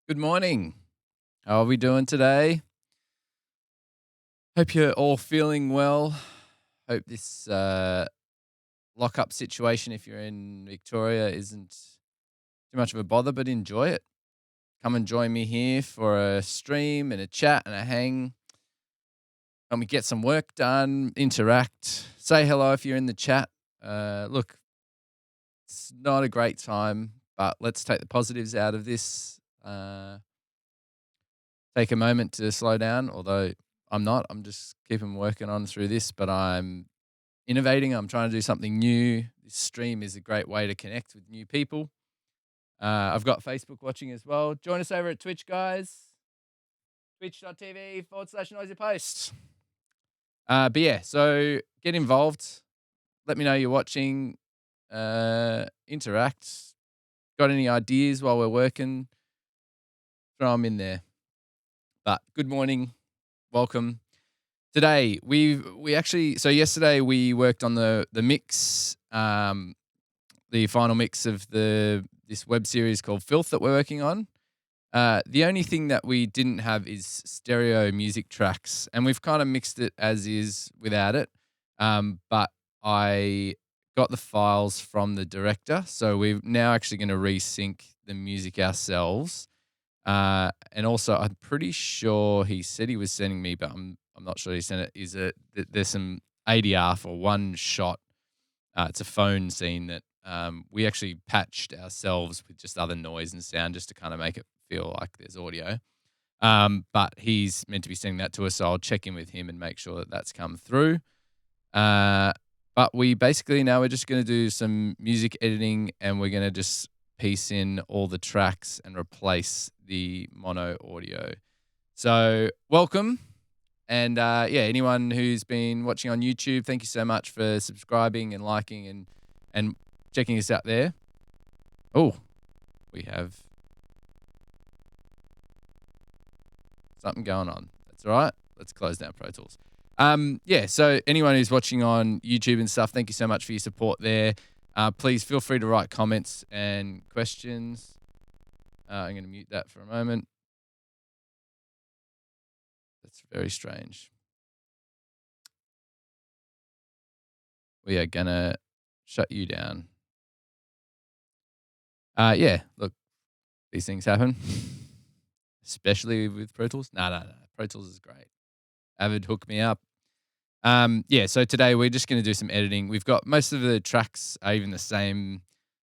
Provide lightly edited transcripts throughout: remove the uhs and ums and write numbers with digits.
Good morning. How are we doing today? Hope you're all feeling well. Hope this lock-up situation, if you're in Victoria, isn't too much of a bother, but enjoy it. Come and join me here for a stream and a chat and a hang. Help me get some work done, interact, say hello if you're in the chat. Look, it's not a great time, but let's take the positives out of this. Take a moment to slow down, although I'm not. I'm just keeping working on through this, but I'm innovating. I'm trying to do something new. This stream is a great way to connect with new people. I've got Facebook watching as well. Join us over at Twitch, guys. Twitch.tv/noisy post. But yeah, so get involved. Let me know you're watching. Interact. Got any ideas while we're working? Throw them in there. But good morning. Welcome. Today we actually yesterday we worked on the mix, the final mix of this web series called Filth that we're working on. The only thing that we didn't have is stereo music tracks, and we've kind of mixed it as is without it. But I got the files from the director, so we're now actually going to resync the music ourselves. And also, I'm pretty sure he said he was sending me, but I'm not sure he sent it. There's some ADR for one shot. It's a phone scene that we actually patched ourselves with just other noise and sound just to kind of make it feel like there's audio. But he's meant to be sending that to us, so I'll check in with him and make sure that that's come through. But we basically now we're just going to do some music editing, and we're going to just piece in all the tracks and replace the mono audio. So welcome. And anyone who's been watching on YouTube, thank you so much for subscribing and liking and checking us out there. Oh, we have something going on. That's all right. Let's close down Pro Tools. So anyone who's watching on YouTube and stuff, thank you so much for your support there. Please feel free to write comments and questions. I'm going to mute that for a moment. That's very strange. We are going to shut you down. Look, these things happen, especially with Pro Tools. No. Pro Tools is great. Avid, hook me up. So today we're just going to do some editing. We've got most of the tracks are even the same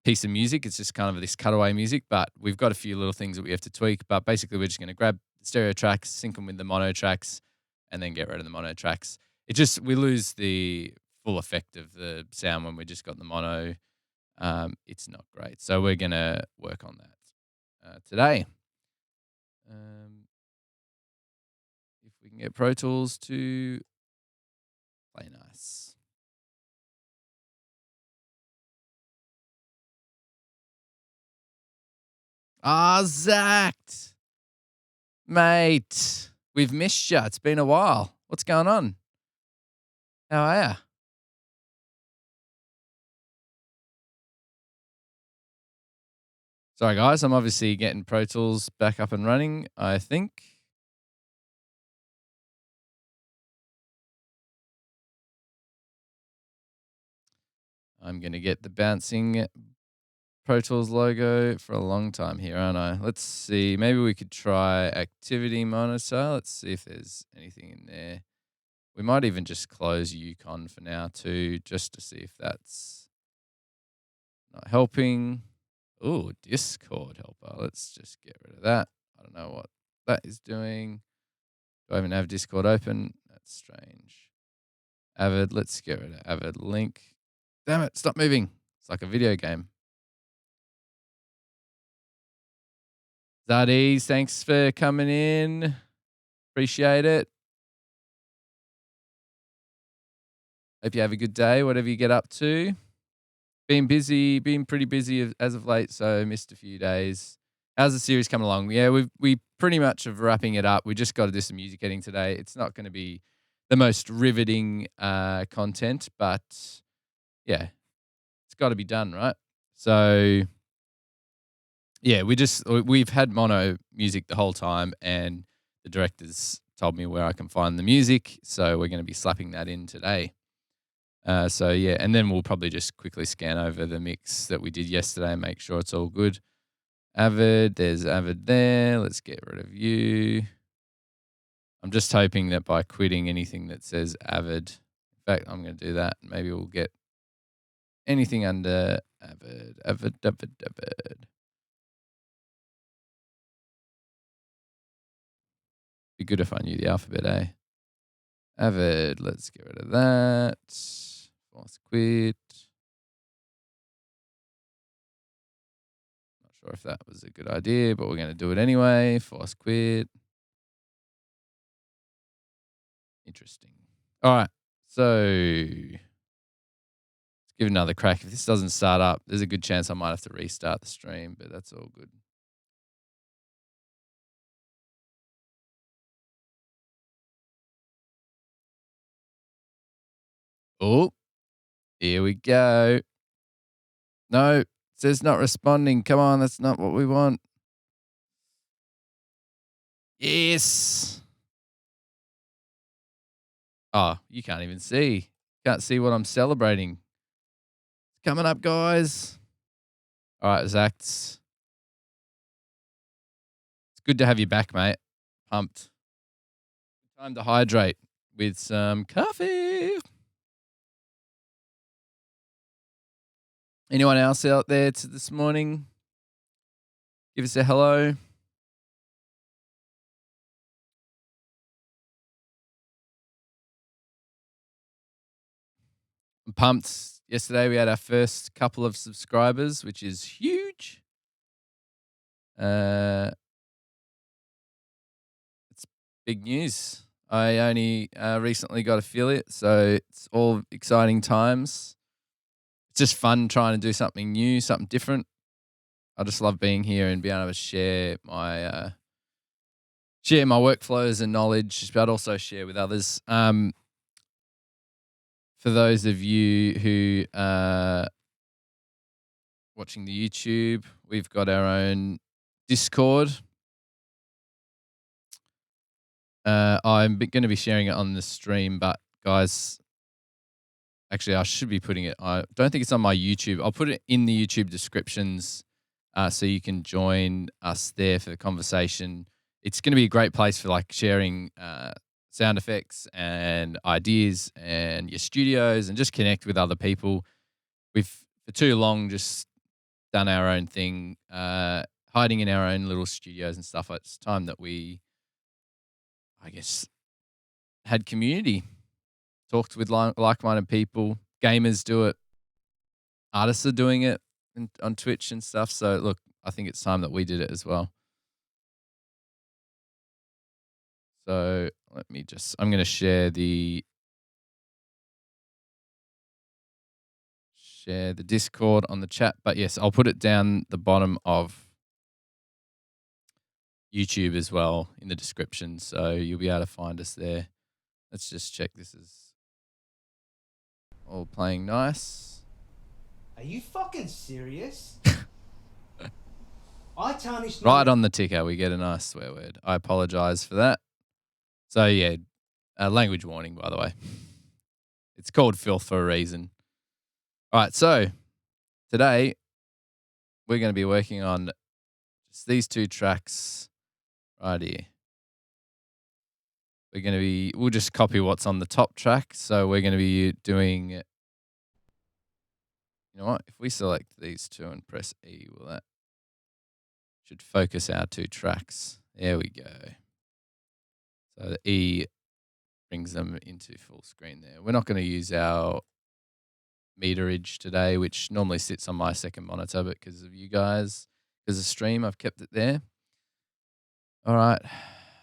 piece of music. It's just kind of this cutaway music, but we've got a few little things that we have to tweak. But basically, we're just going to grab the stereo tracks, sync them with the mono tracks, and then get rid of the mono tracks. We lose the full effect of the sound when we just got the mono. It's not great. So we're going to work on that today. If we can get Pro Tools to play nice. Zach, mate, we've missed you. It's been a while. What's going on? How are you? Sorry, guys. I'm obviously getting Pro Tools back up and running, I think. I'm going to get the bouncing Pro Tools logo for a long time here, aren't I? Let's see. Maybe we could try activity monitor. Let's see if there's anything in there. We might even just close Yukon for now too, just to see if that's not helping. Oh, Discord helper. Let's just get rid of that. I don't know what that is doing. Do I even have Discord open? That's strange. Avid. Let's get rid of Avid link. Damn it. Stop moving. It's like a video game. Zadis, thanks for coming in. Appreciate it. Hope you have a good day, whatever you get up to. Been pretty busy as of late, so missed a few days. How's the series coming along? Yeah, we pretty much are wrapping it up. We just got to do some music editing today. It's not going to be the most riveting content, but yeah, it's got to be done, right? So Yeah, we've had mono music the whole time, and the directors told me where I can find the music, so we're going to be slapping that in today. So yeah, and then we'll probably just quickly scan over the mix that we did yesterday and make sure it's all good. Avid, there's Avid there. Let's get rid of you. I'm just hoping that by quitting anything that says Avid, in fact, I'm going to do that. Maybe we'll get anything under Avid. Be good if I knew the alphabet, eh? Avid, let's get rid of that. Force quit. Not sure if that was a good idea, but we're going to do it anyway. Force quit. Interesting. All right. So let's give it another crack. If this doesn't start up, there's a good chance I might have to restart the stream, but that's all good. Oh, here we go. No, it says not responding. Come on, that's not what we want. Yes. Oh, you can't even see. Can't see what I'm celebrating. It's coming up, guys. All right, Zach. It's good to have you back, mate. Pumped. Time to hydrate with some coffee. Anyone else out there this morning? Give us a hello. I'm pumped. Yesterday we had our first couple of subscribers, which is huge. It's big news. I only recently got affiliate, so it's all exciting times. It's just fun trying to do something new, something different. I just love being here and being able to share my workflows and knowledge, but also share with others. For those of you who are watching the YouTube, we've got our own Discord. I'm going to be sharing it on the stream, but guys, actually, I should be putting it. I don't think it's on my YouTube. I'll put it in the YouTube descriptions so you can join us there for the conversation. It's going to be a great place for like sharing sound effects and ideas and your studios and just connect with other people. We've for too long just done our own thing, hiding in our own little studios and stuff. It's time that we, I guess, had community, talked with like-minded people. Gamers do it. Artists are doing it on Twitch and stuff. So, look, I think it's time that we did it as well. So I'm going to share the Discord on the chat. But yes, I'll put it down the bottom of YouTube as well in the description. So you'll be able to find us there. Let's just check this is all playing nice. Are you fucking serious? I tarnished right on the ticker. We get a nice swear word. I apologize for that. So yeah, language warning, by the way. It's called filth for a reason. All right, so today we're going to be working on just these two tracks right here. We'll just copy what's on the top track. So we're going to be doing, you know what? If we select these two and press E, will that should focus our two tracks. There we go. So the E brings them into full screen there. We're not going to use our meterage today, which normally sits on my second monitor, but because of you guys, because of stream, I've kept it there. All right.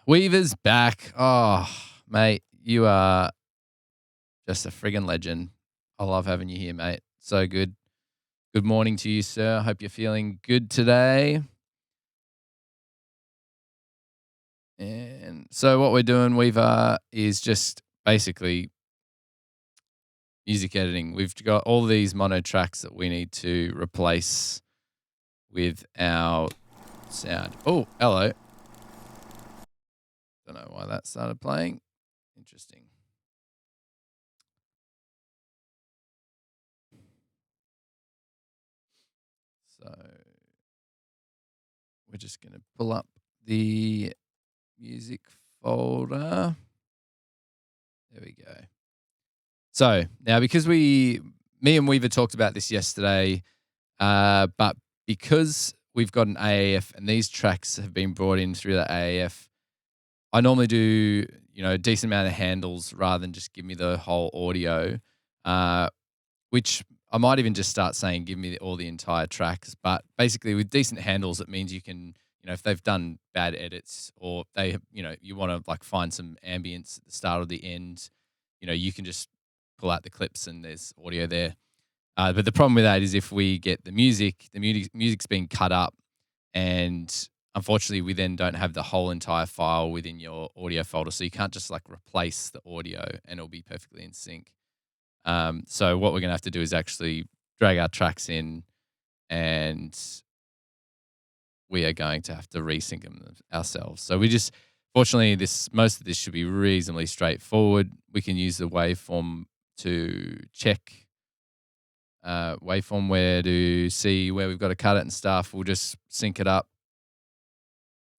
Weaver's back. Oh, mate, you are just a friggin' legend. I love having you here, mate. So good. Good morning to you, sir. I hope you're feeling good today. And so what we're doing, Weaver, is just basically music editing. We've got all these mono tracks that we need to replace with our sound. Oh, hello. Don't know why that started playing. Interesting. So we're just going to pull up the music folder. There we go. So now, because me and Weaver talked about this yesterday, but because we've got an AAF and these tracks have been brought in through the AAF, I normally do, a decent amount of handles rather than just give me the whole audio, which I might even just start saying, give me all the entire tracks. But basically with decent handles, it means you can, if they've done bad edits or they, you want to like find some ambience at the start or the end, you can just pull out the clips and there's audio there. But the problem with that is if we get the music's being cut up, and unfortunately we then don't have the whole entire file within your audio folder. So you can't just like replace the audio and it'll be perfectly in sync. So what we're going to have to do is actually drag our tracks in, and we are going to have to resync them ourselves. So fortunately, most of this should be reasonably straightforward. We can use the waveform to check waveform where to see where we've got to cut it and stuff. We'll just sync it up,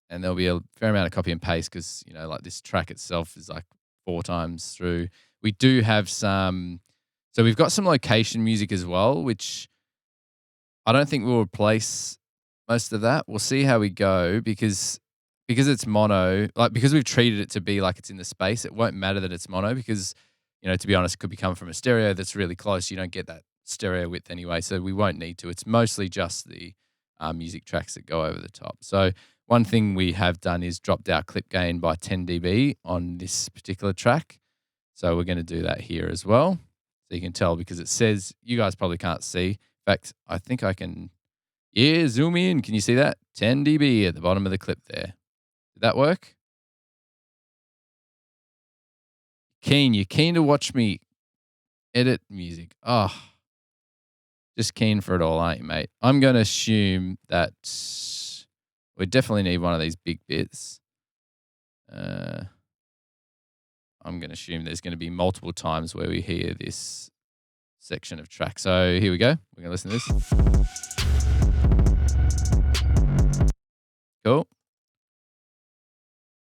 and there'll be a fair amount of copy and paste because, like this track itself is like 4 times through. We do have so we've got some location music as well, which I don't think we'll replace most of that. We'll see how we go because it's mono, like because we've treated it to be like it's in the space, it won't matter that it's mono because, to be honest, it could be coming from a stereo that's really close. You don't get that stereo width anyway, so we won't need to. It's mostly just the music tracks that go over the top. So one thing we have done is dropped our clip gain by 10 dB on this particular track. So we're going to do that here as well. So you can tell because it says, you guys probably can't see. In fact, I think I can, zoom in. Can you see that? 10 dB at the bottom of the clip there. Did that work? You're keen to watch me edit music. Oh, just keen for it all, aren't you, mate? I'm going to assume that we definitely need one of these big bits. I'm going to assume there's going to be multiple times where we hear this section of track. So here we go. We're going to listen to this. Cool.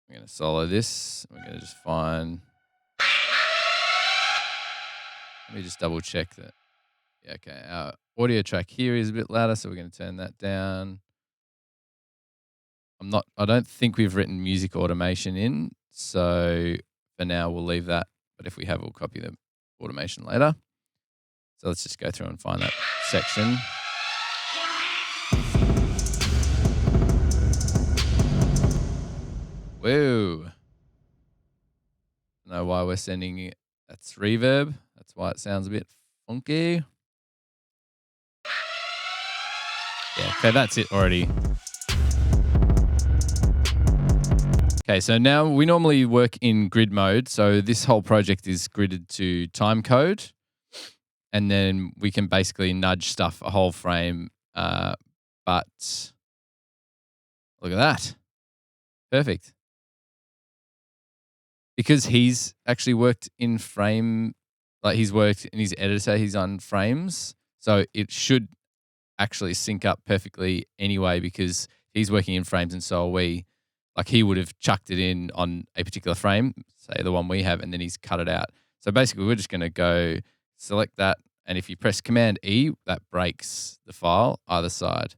We're going to solo this. We're going to just find... Let me just double check that. Yeah, okay. Our audio track here is a bit louder, so we're going to turn that down. I don't think we've written music automation in, so for now we'll leave that. But if we have, we'll copy the automation later. So let's just go through and find that section. Whoa. Don't know why we're sending it. That's reverb. That's why it sounds a bit funky. Yeah, okay, that's it already. Okay, so now we normally work in grid mode. So this whole project is gridded to time code. And then we can basically nudge stuff a whole frame. But look at that. Perfect. Because he's actually worked in frame, like he's worked in his editor, he's on frames. So it should actually sync up perfectly anyway because he's working in frames and so are we. Like he would have chucked it in on a particular frame, say the one we have, and then he's cut it out. So basically we're just going to go select that. And if you press Command E, that breaks the file either side.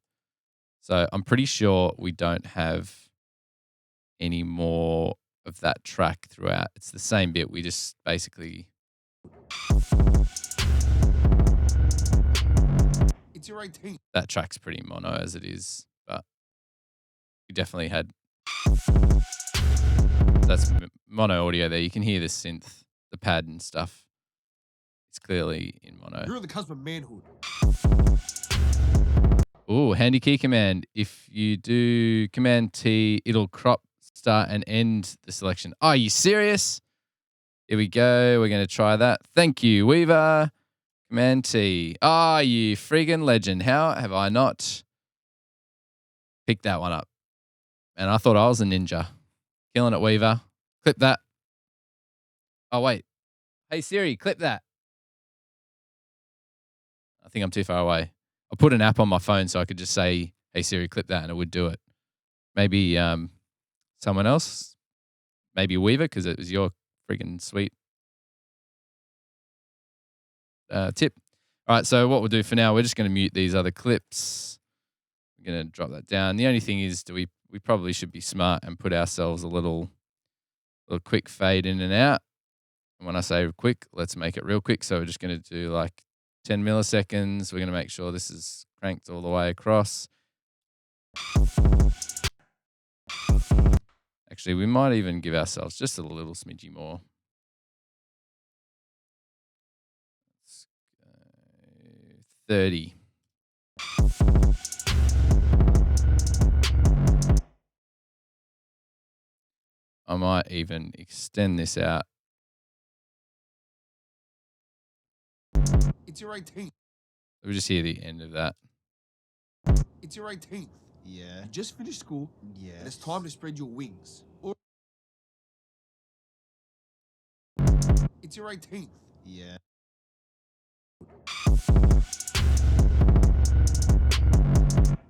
So I'm pretty sure we don't have any more of that track throughout. It's the same bit. We just basically... It's your 18th. That track's pretty mono as it is, but we definitely had... That's mono audio there. You can hear the synth, the pad and stuff. It's clearly in mono. You're on the cusp of manhood. Ooh, handy key command. If you do Command T, it'll crop, start, and end the selection. Are you serious? Here we go. We're going to try that. Thank you, Weaver. Command T. Ah, you friggin' legend. How have I not picked that one up. And I thought I was a ninja. Killing it, Weaver. Clip that. Oh, wait. Hey, Siri, clip that. I think I'm too far away. I put an app on my phone so I could just say, hey, Siri, clip that, and it would do it. Maybe someone else. Maybe Weaver, because it was your freaking sweet tip. All right, so what we'll do for now, we're just going to mute these other clips. We're going to drop that down. The only thing is, we probably should be smart and put ourselves a little quick fade in and out. And when I say quick, let's make it real quick. So we're just going to do like 10 milliseconds. We're going to make sure this is cranked all the way across. Actually, we might even give ourselves just a little smidgy more. Let's go 30. I might even extend this out. It's your 18th. We'll just hear the end of that. It's your 18th. Yeah. You just finished school. Yeah. And it's time to spread your wings. Or it's your 18th. Yeah.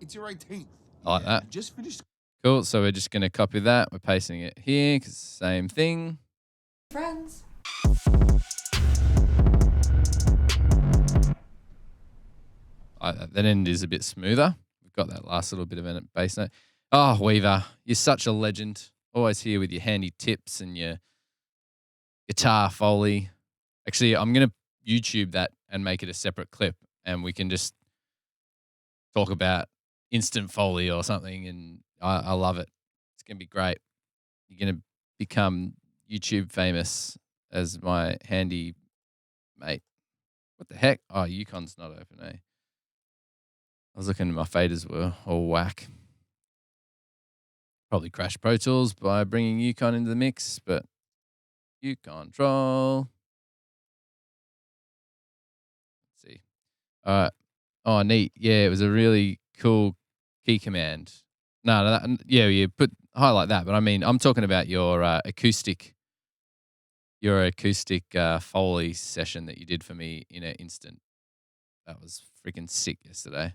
It's your 18th. I like that. You just finished. Cool. So we're just going to copy that. We're pasting it here because same thing. Friends. That end is a bit smoother. We've got that last little bit of a bass note. Oh, Weaver, you're such a legend. Always here with your handy tips and your guitar Foley. Actually, I'm going to YouTube that and make it a separate clip, and we can just talk about instant Foley or something, and I love it. It's going to be great. You're going to become YouTube famous as my handy mate. What the heck? Oh, Yukon's not open, eh? I was looking at my faders were all whack. Probably crashed Pro Tools by bringing Yukon into the mix, but you control. Let's see. All right. Oh, neat. Yeah, it was a really cool key command. No, you put highlight that, but I mean, I'm talking about your acoustic Foley session that you did for me in an instant. That was freaking sick yesterday.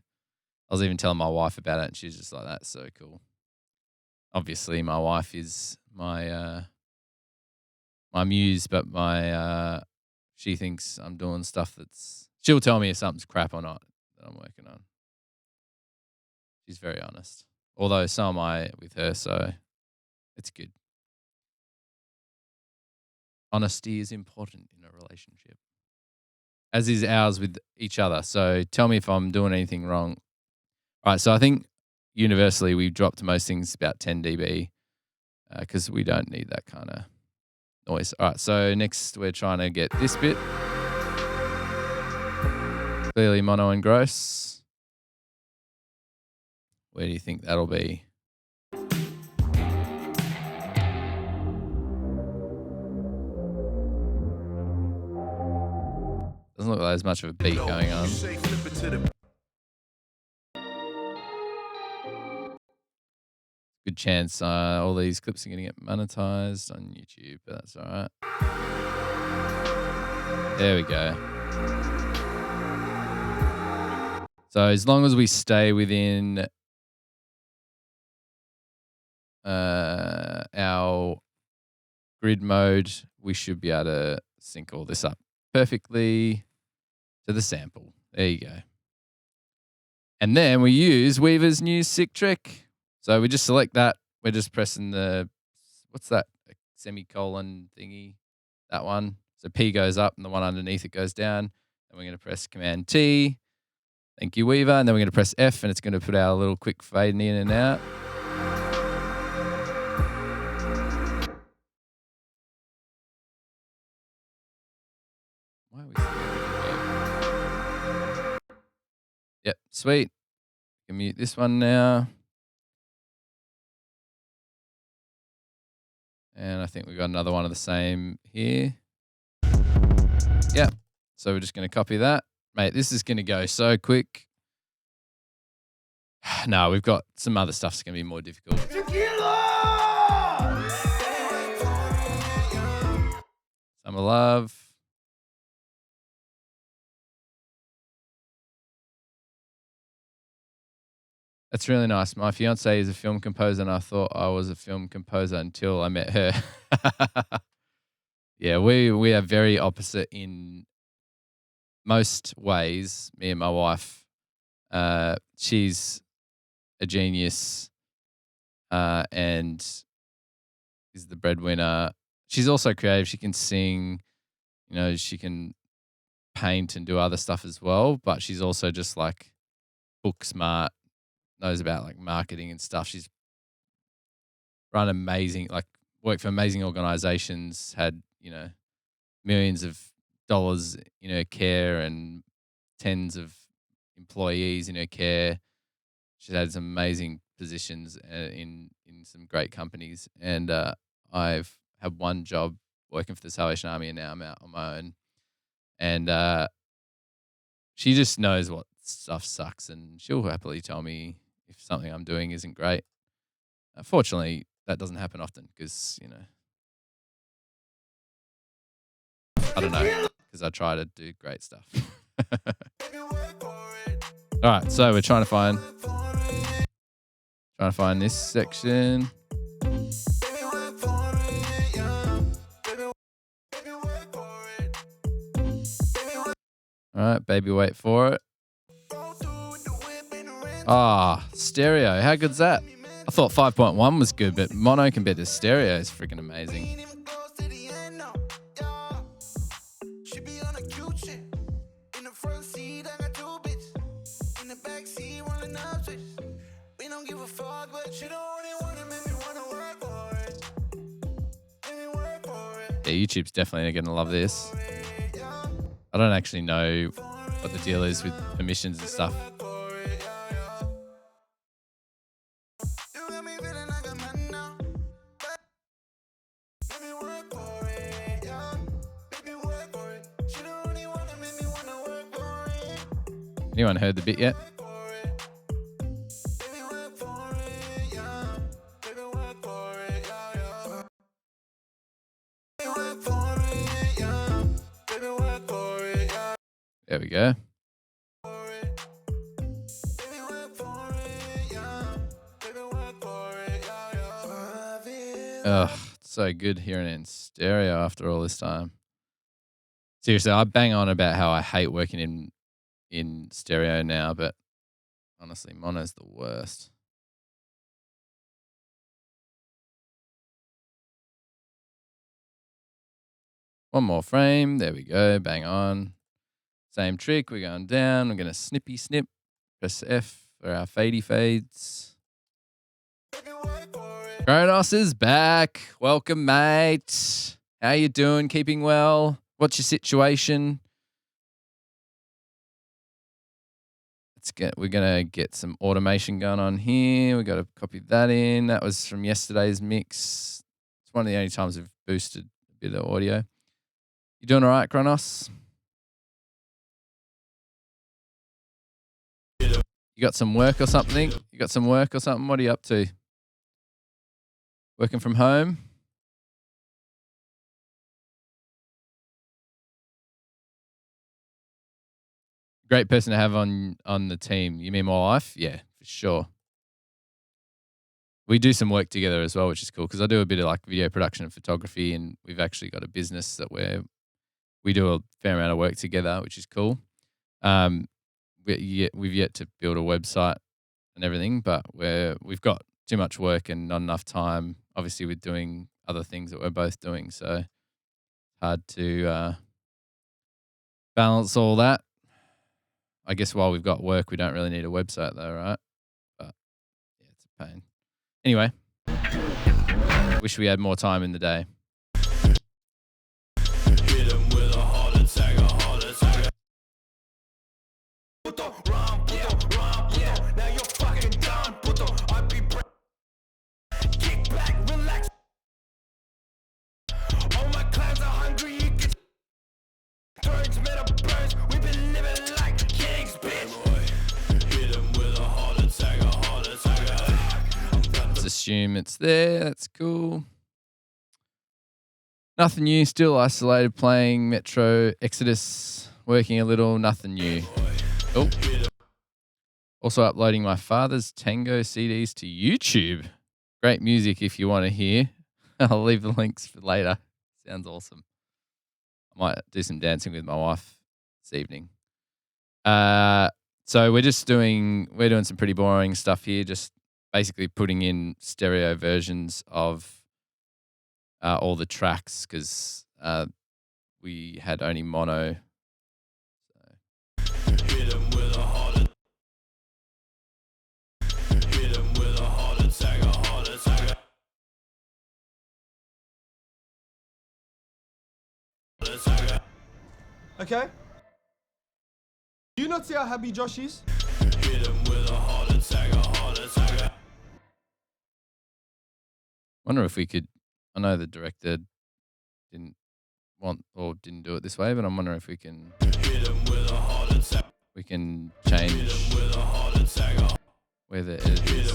I was even telling my wife about it, and she's just like, "That's so cool." Obviously, my wife is my muse, but she thinks I'm doing stuff that's. She'll tell me if something's crap or not that I'm working on. She's very honest, although so am I with her, so it's good. Honesty is important in a relationship, as is ours with each other. So tell me if I'm doing anything wrong. All right, so I think universally we've dropped most things about 10 dB because we don't need that kind of noise. All right, so next we're trying to get this bit. Clearly mono and gross. Where do you think that'll be? Doesn't look like there's much of a beat going on. Good chance all these clips are going to get monetized on YouTube, but that's all right. There we go. So as long as we stay within our grid mode, we should be able to sync all this up perfectly to the sample. There you go. And then we use Weaver's new sick trick. So we just select that. We're just pressing what's that? A semicolon thingy, that one. So P goes up and the one underneath it goes down. And we're going to press Command T. Thank you, Weaver. And then we're going to press F, and it's going to put our little quick fade in and out. Why are we still... Yep, sweet. We can mute this one now. And I think we've got another one of the same here. Yeah. So we're just going to copy that. Mate, this is going to go so quick. No, we've got some other stuff's going to be more difficult. Summer Love. That's really nice. My fiance is a film composer, and I thought I was a film composer until I met her. Yeah, we are very opposite in most ways, me and my wife. She's a genius and is the breadwinner. She's also creative. She can sing, she can paint and do other stuff as well, but she's also just like book smart, knows about like marketing and stuff. She's run worked for amazing organizations, had, millions of dollars in her care and tens of employees in her care. She's had some amazing positions in some great companies. And I've had one job working for the Salvation Army, and now I'm out on my own. And she just knows what stuff sucks, and she'll happily tell me if something I'm doing isn't great. Fortunately, that doesn't happen often because, I don't know, because I try to do great stuff. All right, so we're trying to find this section. All right, baby, wait for it. Stereo. How good's that? I thought 5.1 was good, but mono compared to stereo is freaking amazing. Yeah, YouTube's definitely going to love this. I don't actually know what the deal is with permissions and stuff. Anyone heard the bit yet? There we go. Ugh, it's so good hearing it in stereo after all this time. Seriously, I bang on about how I hate working in stereo now, but honestly, mono's the worst. One more frame. There we go. Bang on. Same trick. We're going down. We're going to snippy snip. Press F for our fadey fades. Kronos is back. Welcome, mate. How you doing? Keeping well? What's your situation? We're going to get some automation going on here. We got to copy that in. That was from yesterday's mix. It's one of the only times we've boosted a bit of audio. You doing all right, Kronos? You got some work or something? What are you up to? Working from home? Great person to have on the team. You mean my wife? Yeah, for sure. We do some work together as well, which is cool because I do a bit of like video production and photography, and we've actually got a business that we do a fair amount of work together, which is cool. We've yet to build a website and everything, but we've got too much work and not enough time. Obviously, we're doing other things that we're both doing, so it's hard to balance all that. I guess while we've got work, we don't really need a website though, right? But yeah, it's a pain. Anyway, wish we had more time in the day. assume it's there. That's cool. Nothing new. Still isolated, playing Metro Exodus, working a little. Nothing new. Oh. Also uploading my father's tango CDs to YouTube. Great music if you want to hear. I'll leave the links for later. Sounds awesome. I might do some dancing with my wife this evening. So we're doing some pretty boring stuff here, just basically putting in stereo versions of all the tracks because we had only mono. Okay? Do you not see how happy Josh is? Wonder if we could. I know the director didn't want or didn't do it this way, but I'm wondering if we can change where the edit is.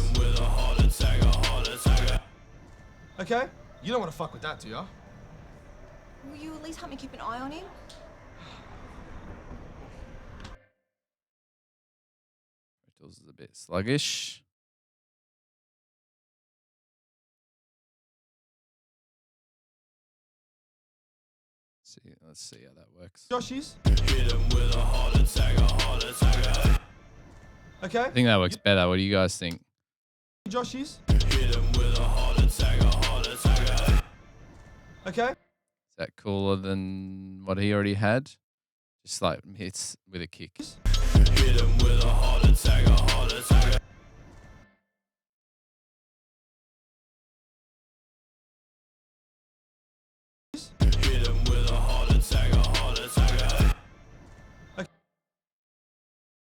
Okay? You don't want to fuck with that, do ya? Will you at least help me keep an eye on him? Rentals is a bit sluggish. Let's see how that works. Josh is? Okay? I think that works better. What do you guys think? Josh is? Okay? Is that cooler than what he already had? Just like hits with a kick.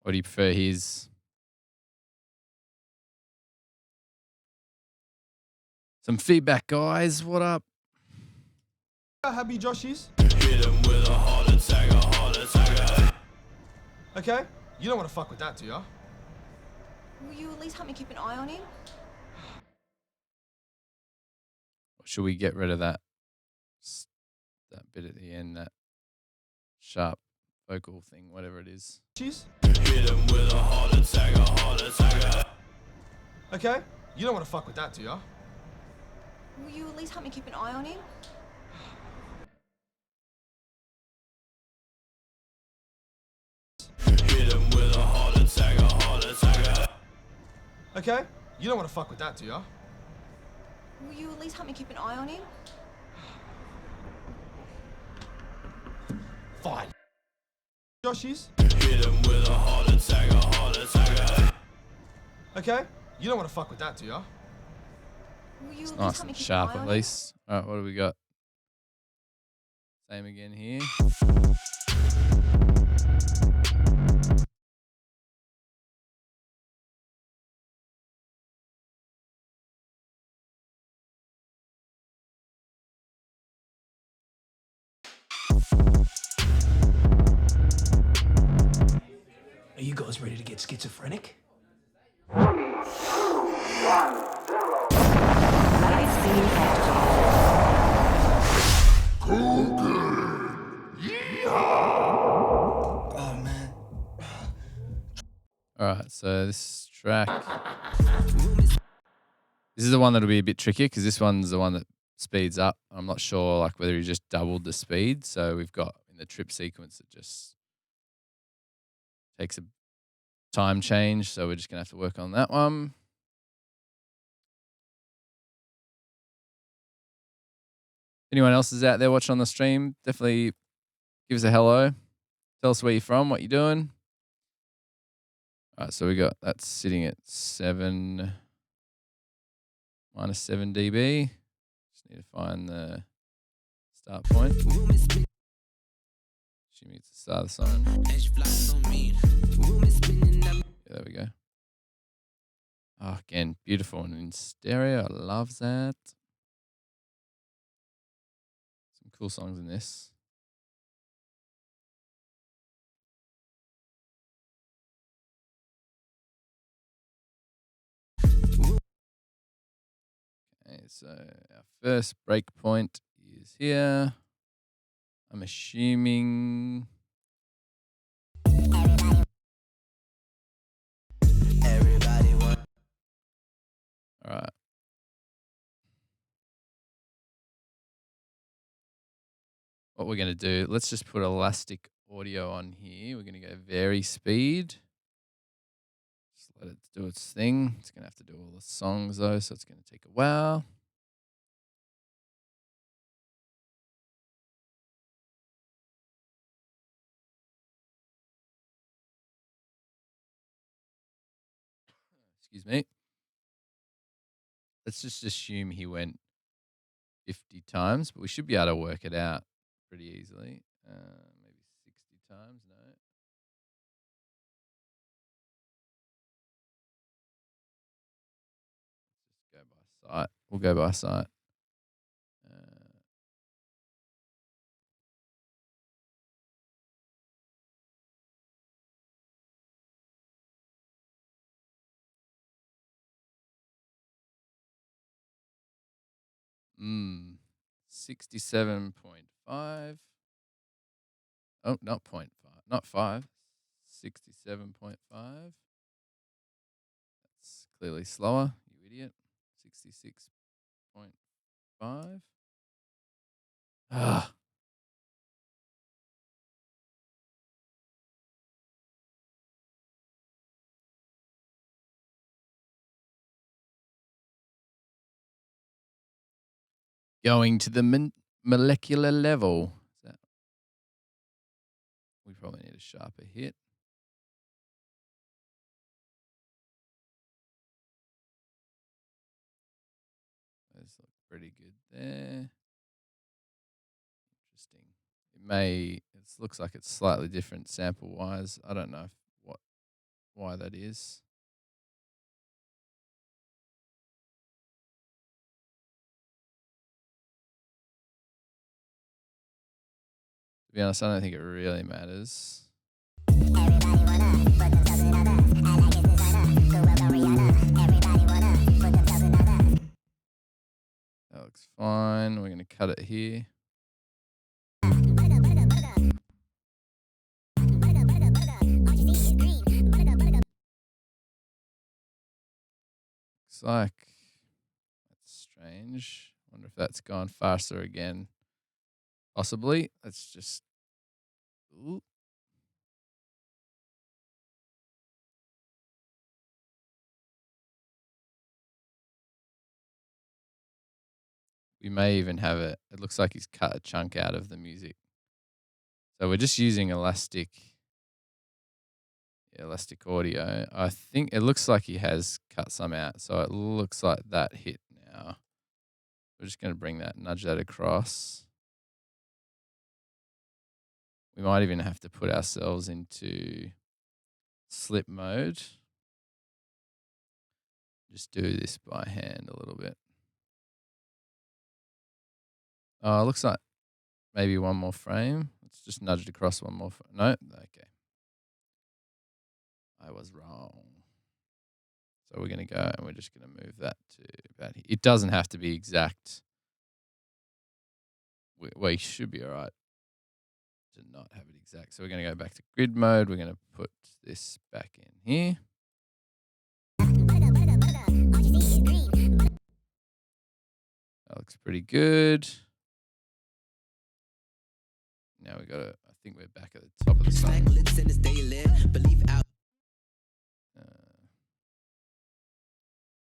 Or do you prefer his? Some feedback, guys. What up? How happy Josh is? Okay? You don't want to fuck with that, do ya? Will you at least help me keep an eye on him? Or should we get rid of that bit at the end, that sharp vocal thing, whatever it is? Cheese? Okay? You don't want to fuck with that, do ya? Will you at least help me keep an eye on him? Okay? You don't want to fuck with that, do ya? Will you at least help me keep an eye on him? Fine. Josh is? Okay? You don't want to fuck with that, do ya? Will you at least Nice help me and keep sharp an eye at on least. All right, what do we got? Same again here. Are you guys ready to get schizophrenic? Oh man. All right, so this track. This is the one that'll be a bit trickier because this one's the one that speeds up. I'm not sure like whether he just doubled the speed. So we've got in the trip sequence it just takes a time change. So we're just gonna have to work on that one. Anyone else is out there watching on the stream, definitely give us a hello. Tell us where you're from, what you're doing. All right, so we got that's sitting at -7 dB. Just need to find the start point. She meets the start of the song. Yeah, there we go. Oh, again, beautiful and in stereo. I love that. Some cool songs in this. so our first breakpoint is here. I'm assuming. All right. What we're going to do, let's just put elastic audio on here. We're going to go vary speed. Just let it do its thing. It's going to have to do all the songs though, so it's going to take a while. Excuse me. Let's just assume he went 50 times, but we should be able to work it out pretty easily. Maybe 60 times, no. Let's just go by sight. We'll go by sight. 67.5. Oh, not 0.5. Not 5. 67.5. That's clearly slower, you idiot. 66.5. Ah. Going to the molecular level. We probably need a sharper hit. Those look pretty good there. Interesting. It looks like it's slightly different sample wise. I don't know why that is. To be honest, I don't think it really matters. That looks fine. We're going to cut it here. Looks like that's strange. Wonder if that's gone faster again. Possibly. Let's just. Ooh. We may even have it. It looks like he's cut a chunk out of the music. So we're just using elastic audio. I think it looks like he has cut some out. So it looks like that hit now. We're just going to nudge that across. We might even have to put ourselves into slip mode. Just do this by hand a little bit. Oh, it looks like maybe one more frame. Let's just nudge it across one more. No, okay. I was wrong. So we're going to go and we're just going to move that to about here. It doesn't have to be exact. We should be all right to not have it exact. So we're going to go back to grid mode. We're going to put this back in here. That looks pretty good. Now we got to, I think we're back at the top of the song.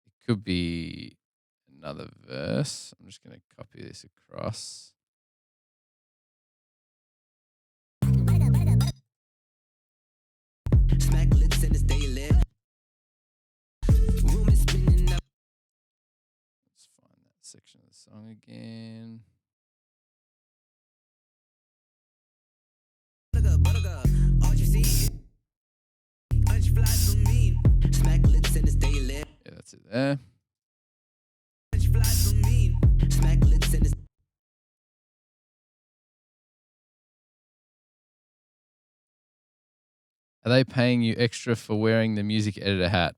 It could be another verse. I'm just going to copy this across. Let's find that section of the song again. Yeah, that's it there. Are they paying you extra for wearing the music editor hat?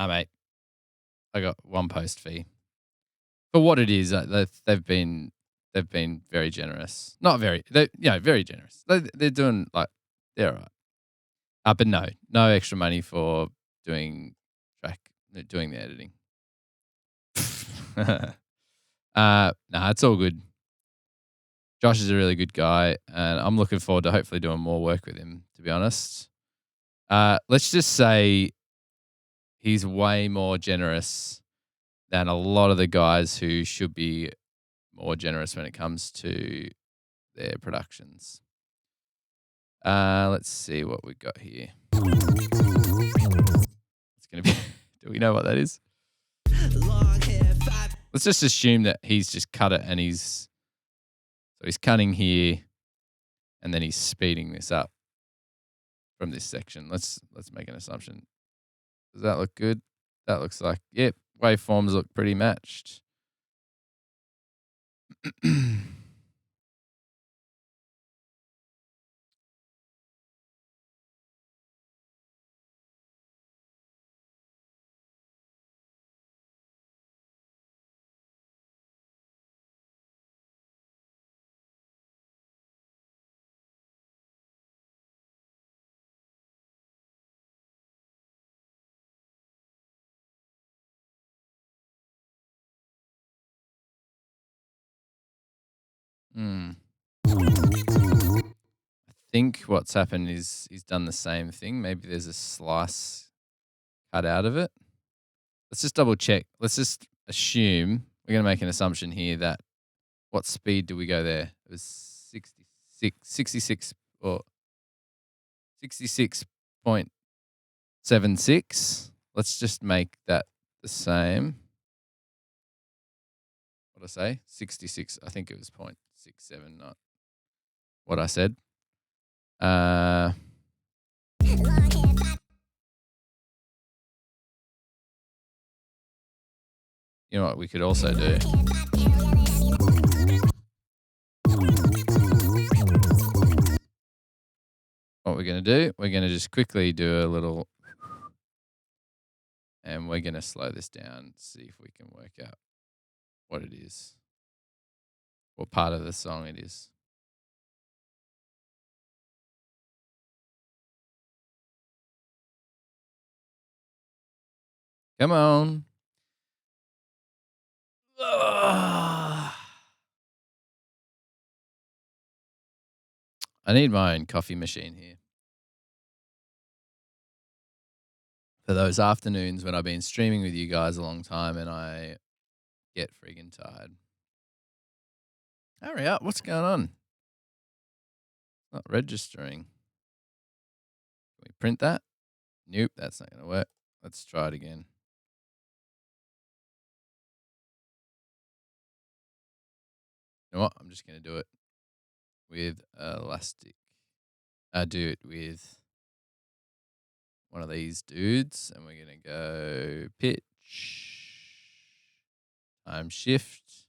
Nah, mate. I got one post fee for what it is. They've been very generous. Not very, very generous. They're doing they're all right. But no extra money for doing the editing. It's all good. Josh is a really good guy, and I'm looking forward to hopefully doing more work with him, to be honest. Let's just say he's way more generous than a lot of the guys who should be more generous when it comes to their productions. Let's see what we got here. It's going to be... Do we know what that is? Let's just assume that he's just cut it and he's cutting here and then he's speeding this up from this section. Let's make an assumption. Does that look good? That looks like, yep, waveforms look pretty matched. I think what's happened is he's done the same thing. Maybe there's a slice cut out of it. Let's just double check. Let's just assume, we're going to make an assumption here that what speed do we go there? It was 66 or 66.76. Let's just make that the same. What did I say? 66. I think it was 0.67, not what I said. You know what we could also do? What we're going to do, we're going to just quickly do a little, and we're going to slow this down, see if we can work out what it is, what part of the song it is. Come on. I need my own coffee machine here. For those afternoons when I've been streaming with you guys a long time and I get friggin' tired. Hurry up, what's going on? It's not registering. Can we print that? Nope, that's not going to work. Let's try it again. You know what? I'm just going to do it with elastic. Do it with one of these dudes, and we're going to go pitch, time shift.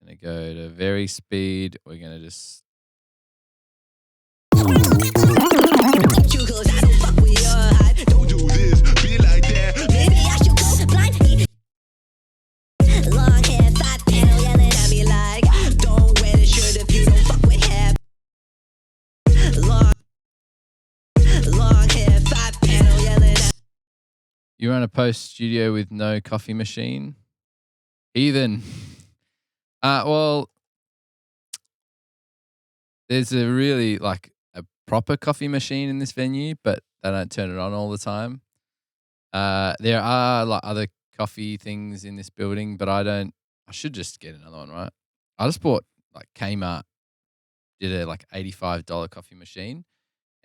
Going to go to very speed. We're going to just. Don't do this, be like that. Maybe I should go blind. Long hair, fat panel yelling at me like, don't wear the shirt if you don't fuck with hair. Long hair, fat panel yelling at. You run a post studio with no coffee machine? Heathen. Well, there's a really a proper coffee machine in this venue, but they don't turn it on all the time. There are other coffee things in this building, but I should just get another one, right? I just bought Kmart did a $85 coffee machine,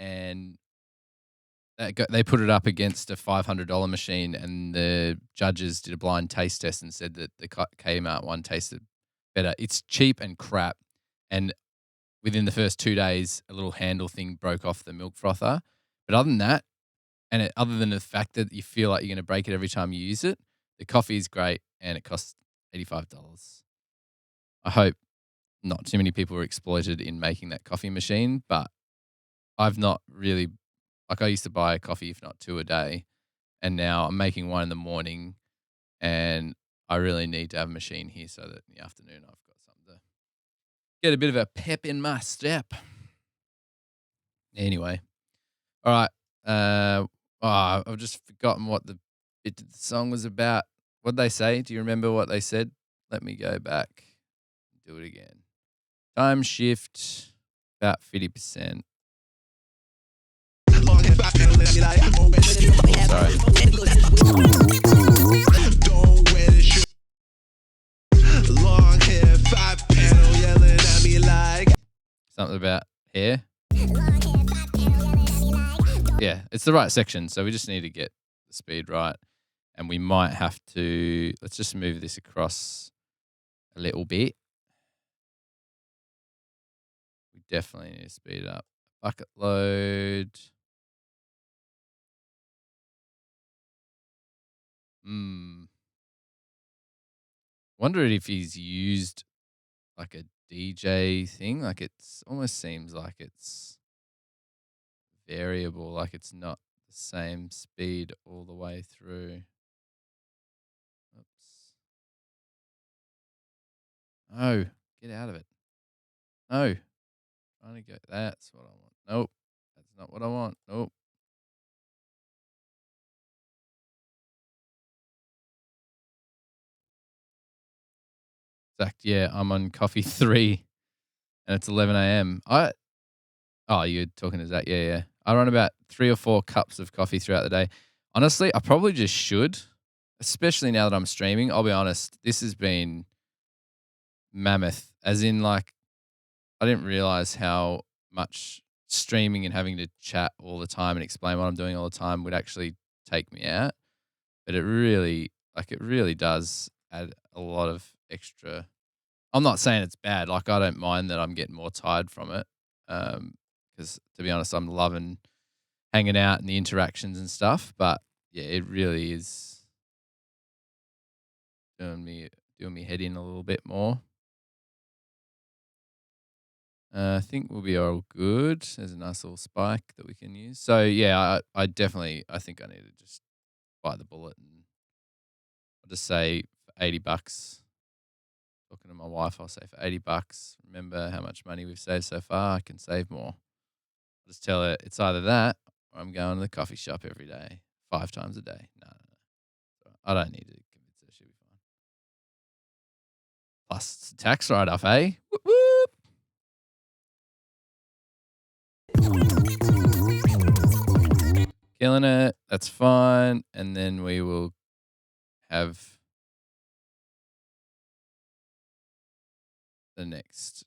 and they put it up against a $500 machine, and the judges did a blind taste test and said that the Kmart one tasted better. It's cheap and crap, and within the first 2 days, a little handle thing broke off the milk frother. But other than that, and other than the fact that you feel like you're going to break it every time you use it, the coffee is great, and it costs $85. I hope not too many people were exploited in making that coffee machine, but I've not really, I used to buy a coffee, if not two a day, and now I'm making one in the morning, and I really need to have a machine here so that in the afternoon I've got something to get a bit of a pep in my step. Anyway, all right. I've just forgotten what the bit of the song was about. What'd they say? Do you remember what they said? Let me go back. Do it again. Time shift about 50%. Sorry. Something about hair. Yeah, it's the right section, so we just need to get the speed right. And we might have to, let's just move this across a little bit. We definitely need to speed it up. Bucket load. Wonder if he's used like a DJ thing. Like it's almost seems like it's variable, like it's not the same speed all the way through. Oops. No, get out of it. No. Trying to go. That's what I want. Nope. That's not what I want. Nope. Zach, yeah, I'm on coffee 3 and it's 11 a.m. Oh, you're talking to Zach. Yeah. I run about 3 or 4 cups of coffee throughout the day. Honestly, I probably just should, especially now that I'm streaming. I'll be honest, this has been mammoth, as in like I didn't realize how much streaming and having to chat all the time and explain what I'm doing all the time would actually take me out. But it really does add a lot of extra. I'm not saying it's bad. Like I don't mind that I'm getting more tired from it. Because to be honest, I'm loving hanging out and the interactions and stuff. But yeah, it really is doing me head in a little bit more. I think we'll be all good. There's a nice little spike that we can use. So yeah, I definitely think I need to just bite the bullet and I'll just say for $80. Talking to my wife, I'll say for $80. Remember how much money we've saved so far? I can save more. I'll just tell her it's either that or I'm going to the coffee shop every day, 5 times a day. No. I don't need to convince her. She'll be fine. Plus it's a tax write-off, eh? Whoop, whoop. Killing it. That's fine. And then we will have the next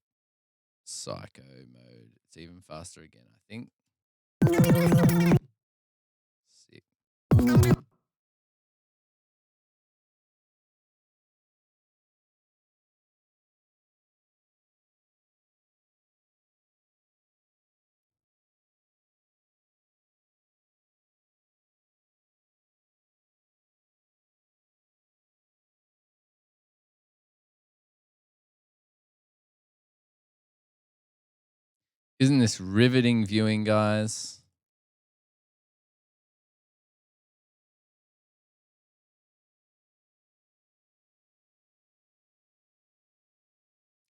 psycho mode. It's even faster again, I think. Sick. Isn't this riveting viewing, guys?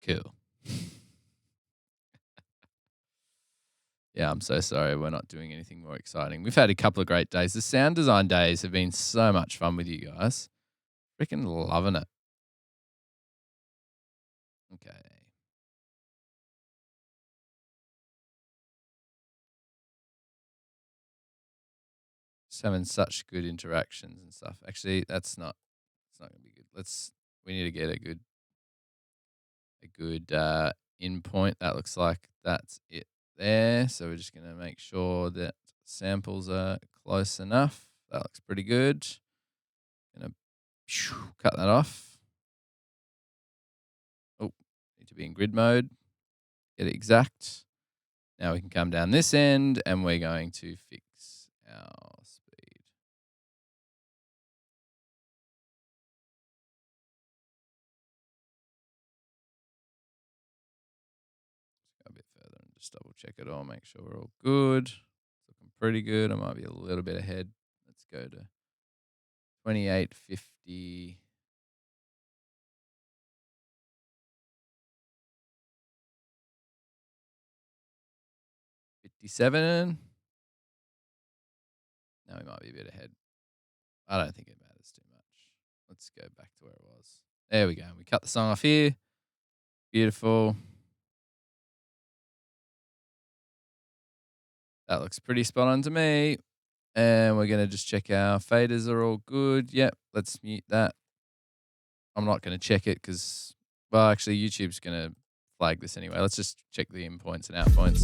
Cool. Yeah, I'm so sorry we're not doing anything more exciting. We've had a couple of great days. The sound design days have been so much fun with you guys. Freaking loving it. Okay. Just having such good interactions and stuff. Actually, it's not gonna be good. We need to get a good in point. That looks like that's it there. So we're just gonna make sure that samples are close enough. That looks pretty good. Gonna cut that off. Oh, need to be in grid mode. Get it exact. Now we can come down this end and we're going to fix our speed. Let's go a bit further and just double check it all, make sure we're all good. It's looking pretty good. I might be a little bit ahead. Let's go to 2850. $57. Now we might be a bit ahead. I don't think it matters too much. Let's go back to where it was. There we go. We cut the song off here. Beautiful. That looks pretty spot on to me. And we're going to just check our faders are all good. Yep. Let's mute that. I'm not going to check it because, well, actually, YouTube's going to flag this anyway. Let's just check the in points and out points.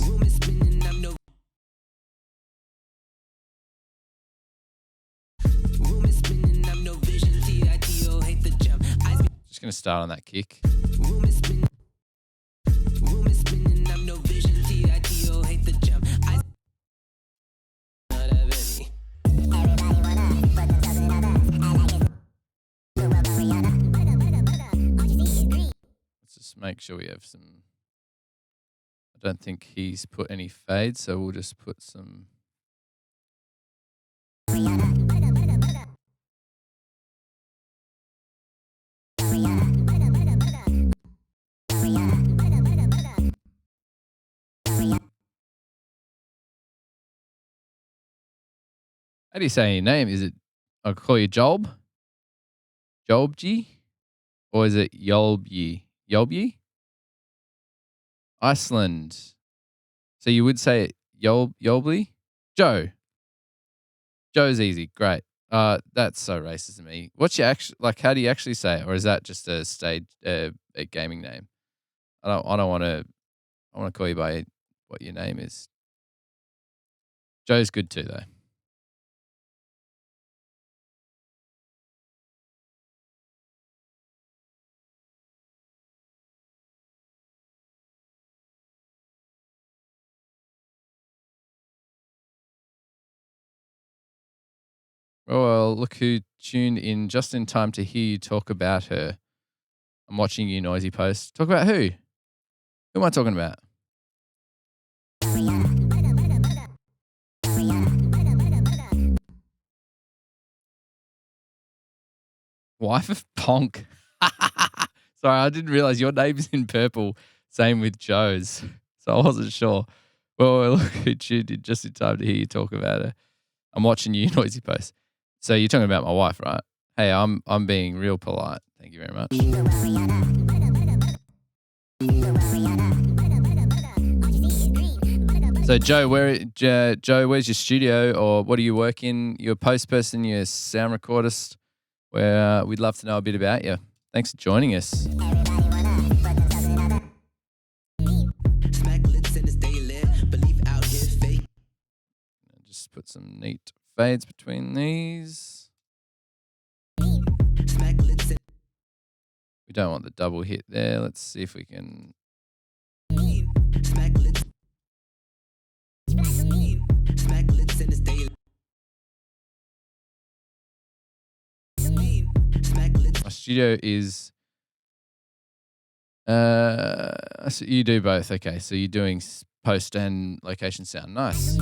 Just going to start on that kick. Let's just make sure we have some. I don't think he's put any fades, so we'll just put some. How do you say your name? Is it, I'll call you Job? Jobji? Or is it Yolbyi? Yolbyi? Iceland. So you would say it Yolbly? Joe. Joe's easy. Great. That's so racist to me. What's your actual, like, how do you actually say it? Or is that just a stage, a gaming name? I want to call you by what your name is. Joe's good too, though. Well, look who tuned in just in time to hear you talk about her. I'm watching you, Noisy Post. Talk about who? Who am I talking about? Wife of Ponk. Sorry, I didn't realize your name's in purple. Same with Joe's. So I wasn't sure. Well, look who tuned in just in time to hear you talk about her. I'm watching you, Noisy Post. So you're talking about my wife, right? Hey, I'm being real polite. Thank you very much. So Joe, where's your studio, or what do you work in? You're a post person, you're a sound recordist. Where we'd love to know a bit about you. Thanks for joining us. Just put some neat fades between these. We don't want the double hit there. Let's see if we can. My studio is. So you do both. Okay, so you're doing post and location sound. Nice.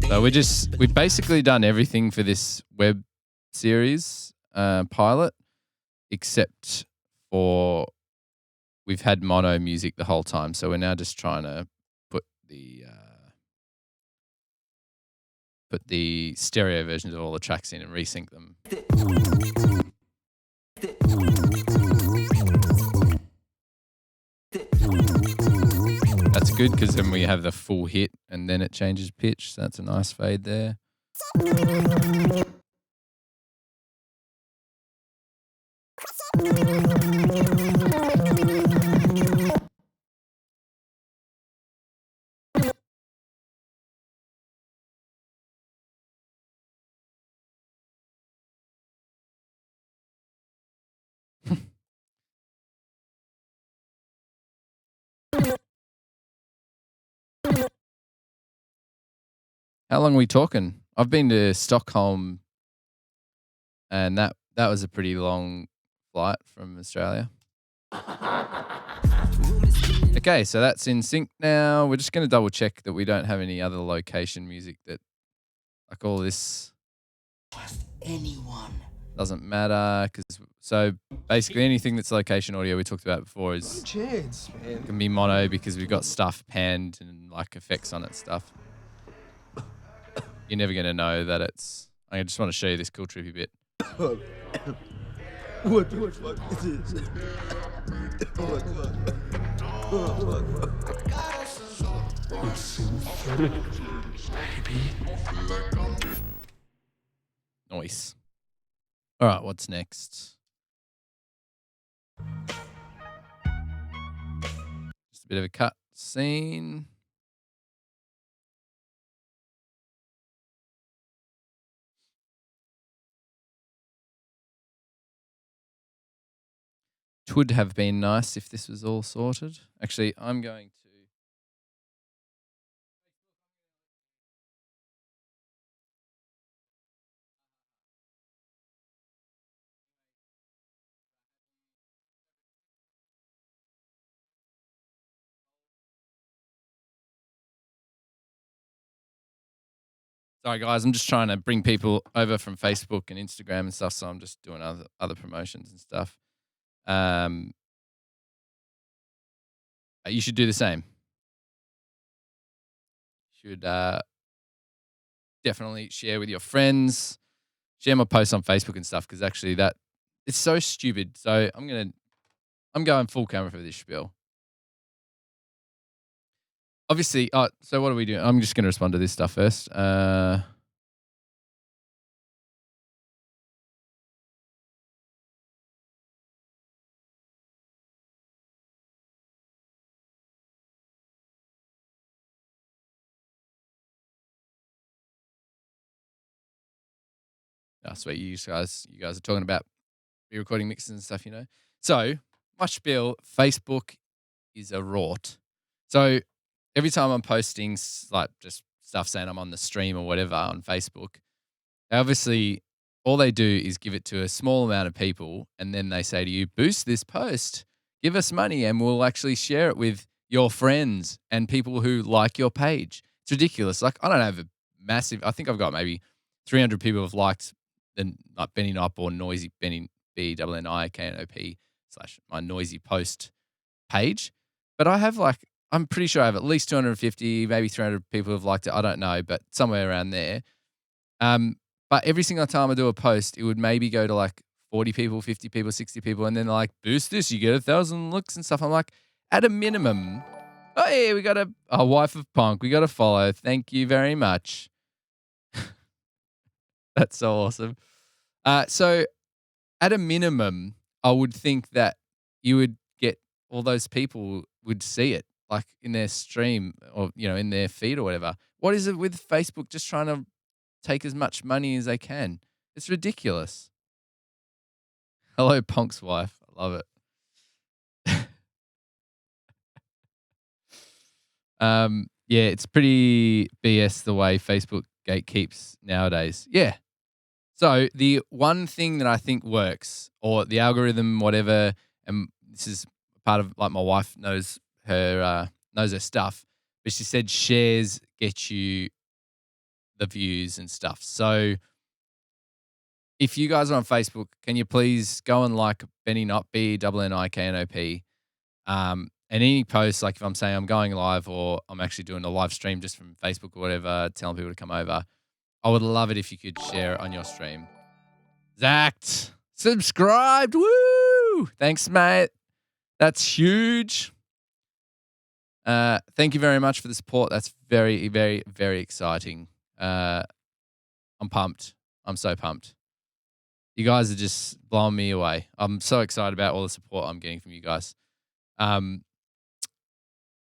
So we've basically done everything for this web series pilot, except for we've had mono music the whole time. So we're now just trying to put the stereo versions of all the tracks in and resync them. That's good because then we have the full hit and then it changes pitch. So that's a nice fade there. How long are we talking? I've been to Stockholm, and that was a pretty long flight from Australia. Okay, so that's in sync now. We're just going to double check that we don't have any other location music that Like all this Trust anyone. doesn't matter so basically anything that's location audio we talked about before is Chance, man. can be mono because we've got stuff panned and like effects on it stuff. You're never gonna know that it's. I just want to show you this cool trippy bit. What the fuck is this? Nice. All right, what's next? Just a bit of a cut scene. It would have been nice if this was all sorted. Actually, I'm going to. Sorry, guys. I'm just trying to bring people over from Facebook and Instagram and stuff, so I'm just doing other promotions and stuff. You should do the same. You should definitely share with your friends. Share my posts on Facebook and stuff because actually it's so stupid. So I'm going full camera for this spiel. Obviously, so what are we doing? I'm just going to respond to this stuff first. Sweet, you guys are talking about re-recording mixes and stuff, So my spiel, Facebook is a rort. So every time I'm posting like just stuff saying I'm on the stream or whatever on Facebook, obviously all they do is give it to a small amount of people and then they say to you, boost this post, give us money and we'll actually share it with your friends and people who like your page. It's ridiculous. Like I don't have a massive, I think I've got maybe 300 people have liked like Benni Knop or Noisy Benni BNNIKNOP / my Noisy Post page. But I have I'm pretty sure I have at least 250, maybe 300 people have liked it. I don't know, but somewhere around there. But every single time I do a post, it would maybe go to like 40 people, 50 people, 60 people, and then they're like, boost this, you get 1,000 looks and stuff. I'm like, at a minimum, oh yeah, we got a wife of Punk, we got to follow. Thank you very much. That's so awesome. So at a minimum, I would think that you would get all those people would see it like in their stream or, in their feed or whatever. What is it with Facebook just trying to take as much money as they can? It's ridiculous. Hello, Punk's wife. I love it. Yeah, it's pretty BS the way Facebook gatekeeps nowadays. Yeah. So the one thing that I think works, or the algorithm, whatever, and this is part of like my wife knows her stuff, but she said shares get you the views and stuff. So if you guys are on Facebook, can you please go and like Benni Knop, BNNIKNOP, and any posts, like if I'm saying I'm going live or I'm actually doing a live stream just from Facebook or whatever, telling people to come over, I would love it if you could share it on your stream. Zach, subscribed. Woo! Thanks, mate. That's huge. Thank you very much for the support. That's very, very, very exciting. I'm pumped. I'm so pumped. You guys are just blowing me away. I'm so excited about all the support I'm getting from you guys.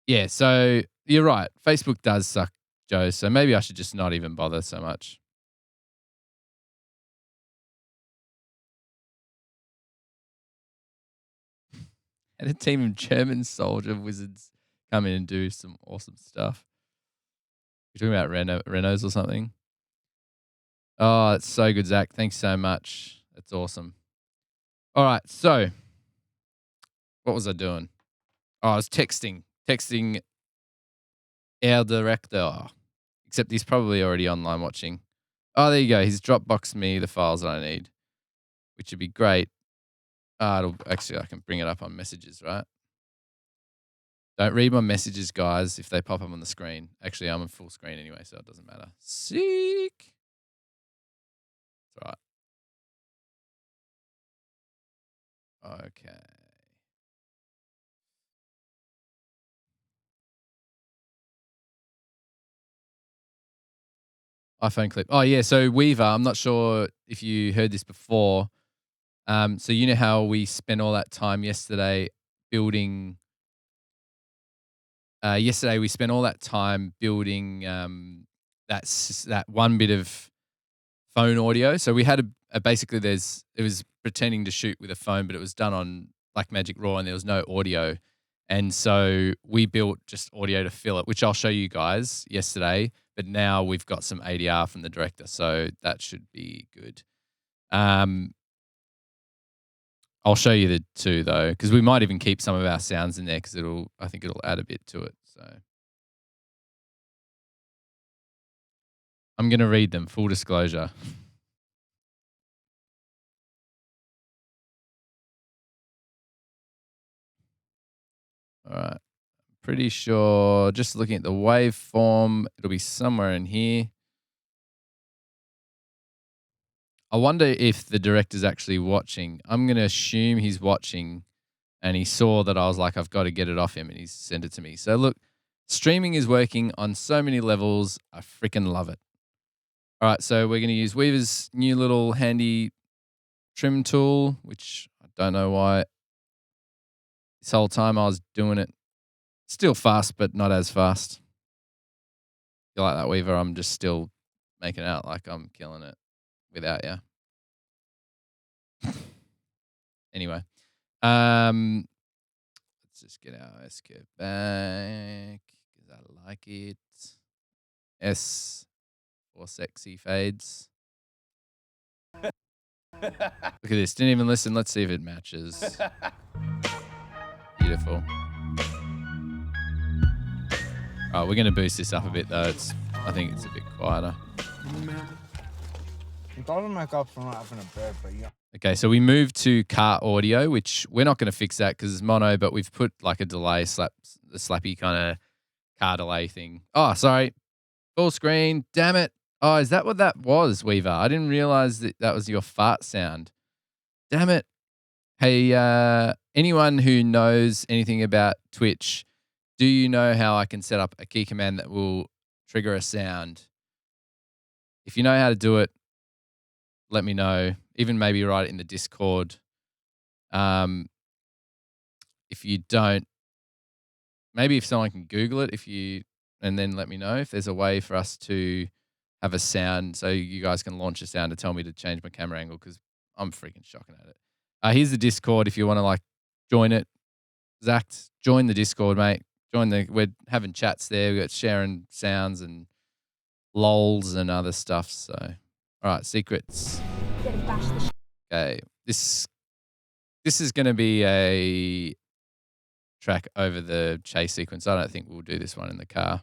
Yeah, so you're right. Facebook does suck, Joe. So maybe I should just not even bother so much. And a team of German soldier wizards come in and do some awesome stuff. You're talking about Renaults or something? Oh, it's so good, Zach. Thanks so much. That's awesome. All right, so what was I doing? Oh, I was texting our director. Except he's probably already online watching. Oh, there you go. He's Dropboxed me the files that I need, which would be great. Actually, I can bring it up on messages, right? Don't read my messages, guys, if they pop up on the screen. Actually, I'm on full screen anyway, so it doesn't matter. Sick. That's right. Okay. iPhone clip. Oh, yeah. So Weaver, I'm not sure if you heard this before. So you know how we spent all that time yesterday building. Yesterday we spent all that time building that one bit of phone audio. So we had basically it was pretending to shoot with a phone, but it was done on Blackmagic Raw and there was no audio. And so we built just audio to fill it, which I'll show you guys yesterday. But now we've got some ADR from the director, so that should be good. I'll show you the two though, because we might even keep some of our sounds in there because I think it'll add a bit to it. So I'm going to read them, full disclosure. All right. Pretty sure, just looking at the waveform, it'll be somewhere in here. I wonder if the director's actually watching. I'm going to assume he's watching and he saw that I was like, I've got to get it off him and he's sent it to me. So look, streaming is working on so many levels. I freaking love it. All right, so we're going to use Weaver's new little handy trim tool, which I don't know why this whole time I was doing it. Still fast, but not as fast. You like that, Weaver? I'm just still making out like I'm killing it without you. Anyway, let's just get our S curve back because I like it. S for sexy fades. Look at this. Didn't even listen. Let's see if it matches. Beautiful. All right, we're going to boost this up a bit though. I think it's a bit quieter. Okay, so we moved to car audio, which we're not going to fix that because it's mono, but we've put like a delay, the slappy kind of car delay thing. Oh, sorry. Full screen. Damn it. Oh, is that what that was, Weaver? I didn't realize that was your fart sound. Damn it. Hey, anyone who knows anything about Twitch, do you know how I can set up a key command that will trigger a sound? If you know how to do it, let me know. Even maybe write it in the Discord. If you don't, maybe if someone can Google it, and then let me know if there's a way for us to have a sound so you guys can launch a sound to tell me to change my camera angle because I'm freaking shocking at it. Here's the Discord if you want to join it. Zach, join the Discord, mate. We're having chats there. We've got sharing sounds and lols and other stuff. So, all right, secrets. Okay, this is going to be a track over the chase sequence. I don't think we'll do this one in the car.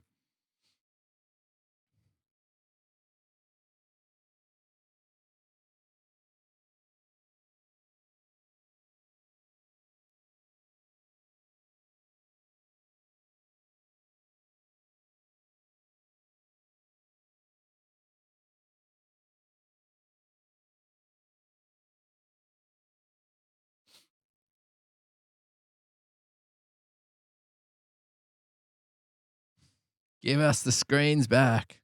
Give us the screens back.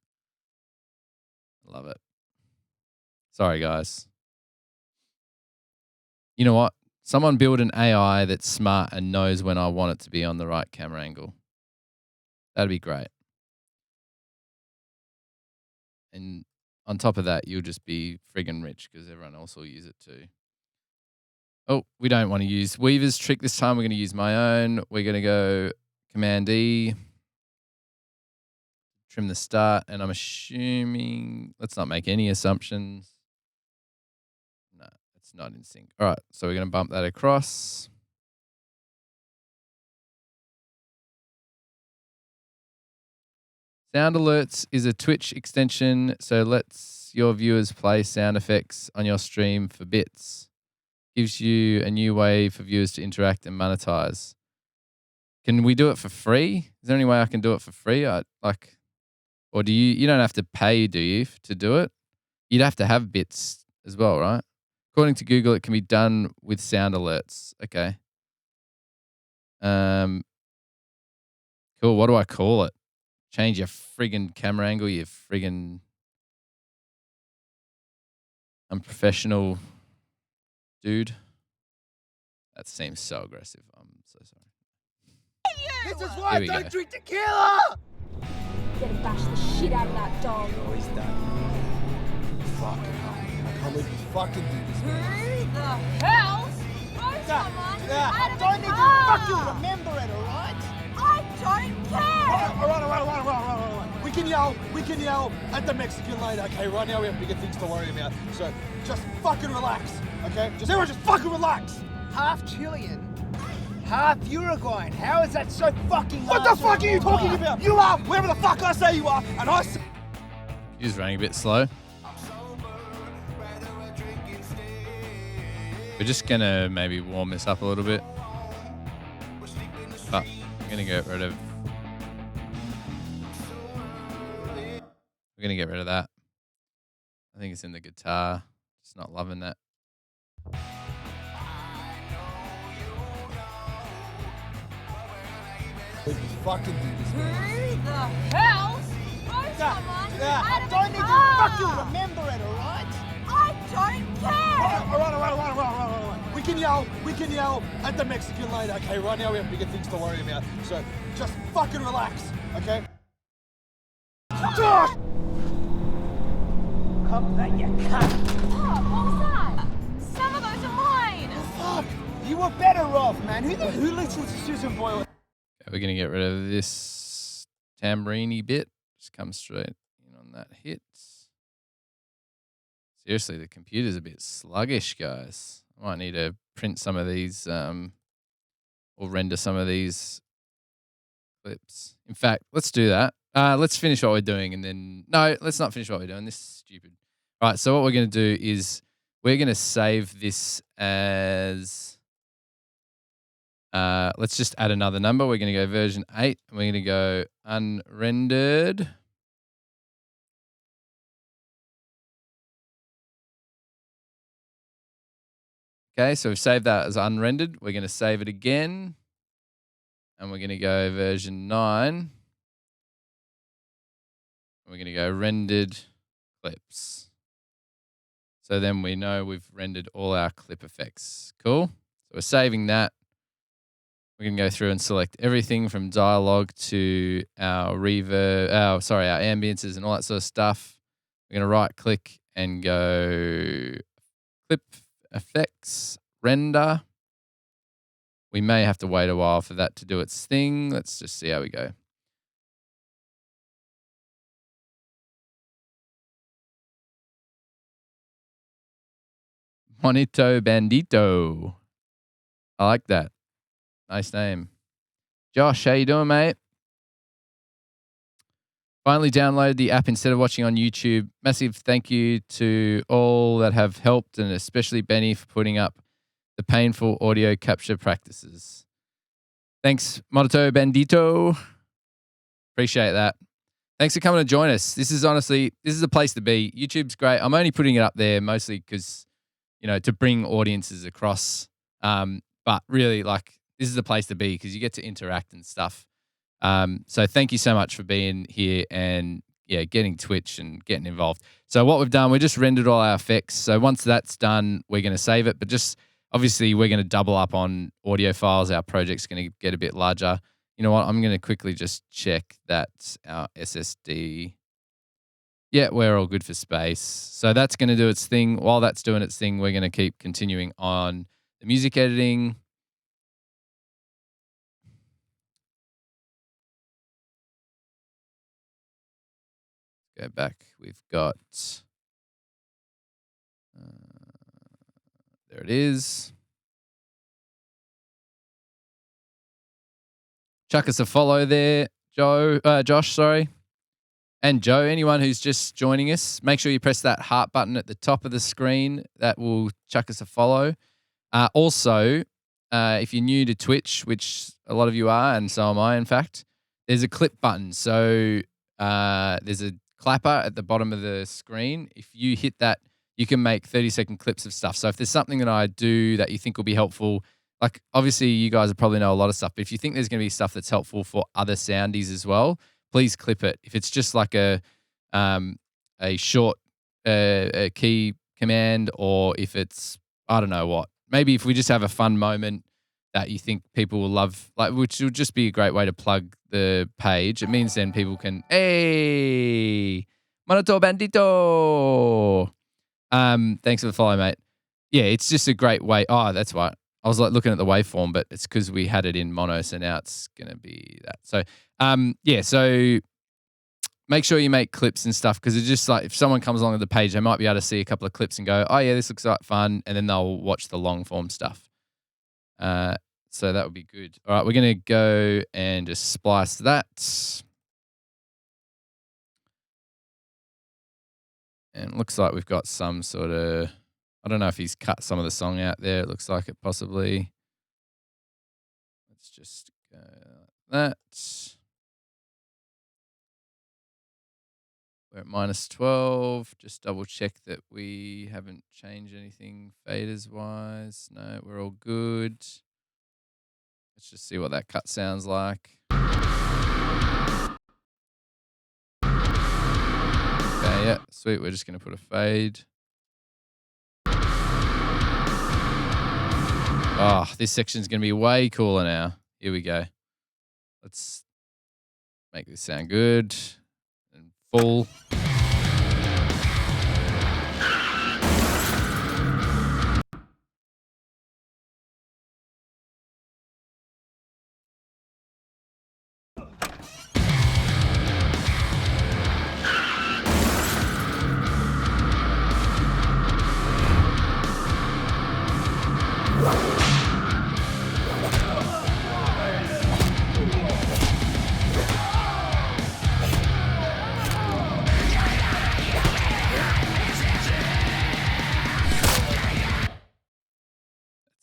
Love it. Sorry, guys. You know what? Someone build an AI that's smart and knows when I want it to be on the right camera angle. That'd be great. And on top of that, you'll just be friggin' rich because everyone else will use it too. Oh, we don't want to use Weaver's trick this time. We're going to use my own. We're going to go Command E. Trim the start. And I'm assuming, let's not make any assumptions. No, it's not in sync. All right, so we're going to bump that across. Sound Alerts is a Twitch extension, so lets your viewers play sound effects on your stream for bits. Gives you a new way for viewers to interact and monetize. Can we do it for free? Is there any way I can do it for free? Or do you don't have to pay, do you, to do it? You'd have to have bits as well, right? According to Google, it can be done with Sound Alerts. Okay. Cool. What do I call it? Change your friggin' camera angle, you friggin' unprofessional dude. That seems so aggressive. I'm so sorry. This is Here why I we don't go. drink tequila! Gonna bash the shit out of that dog. Oh, he's done. Fucking hell. I can't believe you fucking do this, man. Who the hell throws someone I out of don't a need to car? fucking remember it, alright? I don't care. Alright. We can yell at the Mexican later. Okay, right now we have bigger things to worry about. So just fucking relax, okay? Everyone just fucking relax. Half Chilean, half Uruguayan. How is that so fucking What the fuck are you talking about? You are wherever the fuck I say you are, and I say... You're just running a bit slow. We're just going to maybe warm this up a little bit. But I'm going to get rid of... We're going to get rid of that. I think it's in the guitar. Just not loving that. Fucking do this, man. Who the hell throws someone out I of don't a need to car? fucking remember it, alright? I don't care. Alright. We can yell at the Mexican later. Okay, right now we have bigger things to worry about. So just fucking relax, okay? Josh! Come that you cunt. Oh, what was that? Some of those are mine. Fuck! You were better off, man. Who listens to Susan Boyle? Okay, we're going to get rid of this tambourine bit. Just come straight in on that hit. Seriously, the computer's a bit sluggish, guys. I might need to print some of these or render some of these clips. In fact, let's do that. Let's finish what we're doing and then... No, let's not finish what we're doing. This is stupid. All right, so what we're going to do is we're going to save this as... let's just add another number. We're going to go version 8. And we're going to go unrendered. Okay, so we've saved that as unrendered. We're going to save it again. And we're going to go version 9. We're going to go rendered clips. So then we know we've rendered all our clip effects. Cool. So we're saving that. We're going to go through and select everything from dialogue to our reverb, our ambiences and all that sort of stuff. We're going to right click and go clip effects, render. We may have to wait a while for that to do its thing. Let's just see how we go. Monito Bandito. I like that. Nice name. Josh, how you doing, mate? Finally downloaded the app instead of watching on YouTube. Massive thank you to all that have helped, and especially Benny for putting up the painful audio capture practices. Thanks, Monito Bandito. Appreciate that. Thanks for coming to join us. This is the place to be. YouTube's great. I'm only putting it up there mostly because, to bring audiences across. But really, this is the place to be because you get to interact and stuff. So thank you so much for being here and getting Twitch and getting involved. So what we've done, we just rendered all our effects. So once that's done, we're going to save it. But just obviously, we're going to double up on audio files. Our project's going to get a bit larger. You know what? I'm going to quickly just check that our SSD. Yeah, we're all good for space. So that's going to do its thing. While that's doing its thing, we're going to keep continuing on the music editing. Go back. We've got, there it is. Chuck us a follow there, Josh, sorry. And Joe, anyone who's just joining us, make sure you press that heart button at the top of the screen. That will chuck us a follow. Also, if you're new to Twitch, which a lot of you are, and so am I, in fact, there's a clip button. So there's a clapper at the bottom of the screen. If you hit that, you can make 30-second clips of stuff. So if there's something that I do that you think will be helpful, like obviously you guys probably know a lot of stuff, but if you think there's going to be stuff that's helpful for other soundies as well, please clip it. If it's just like a short a key command, or if it's, I don't know what, maybe if we just have a fun moment that you think people will love, like, which will just be a great way to plug the page. It means then people can, hey, Manato Bandito. Thanks for the follow, mate. Yeah, it's just a great way. Oh, that's right. I was like looking at the waveform, but it's because we had it in mono, so now it's going to be that. So, yeah, so make sure you make clips and stuff, because it's just like if someone comes along to the page, they might be able to see a couple of clips and go, oh, yeah, this looks like fun, and then they'll watch the long form stuff. So that would be good. All right, we're going to go and just splice that. And it looks like we've got some sort of, I don't know if he's cut some of the song out there. It looks like it possibly. Let's just go like that. We're at -12. Just double check that we haven't changed anything faders wise. No, we're all good. Let's just see what that cut sounds like. Okay, yeah, sweet. We're just going to put a fade. Oh, this section's going to be way cooler now. Here we go. Let's make this sound good and full.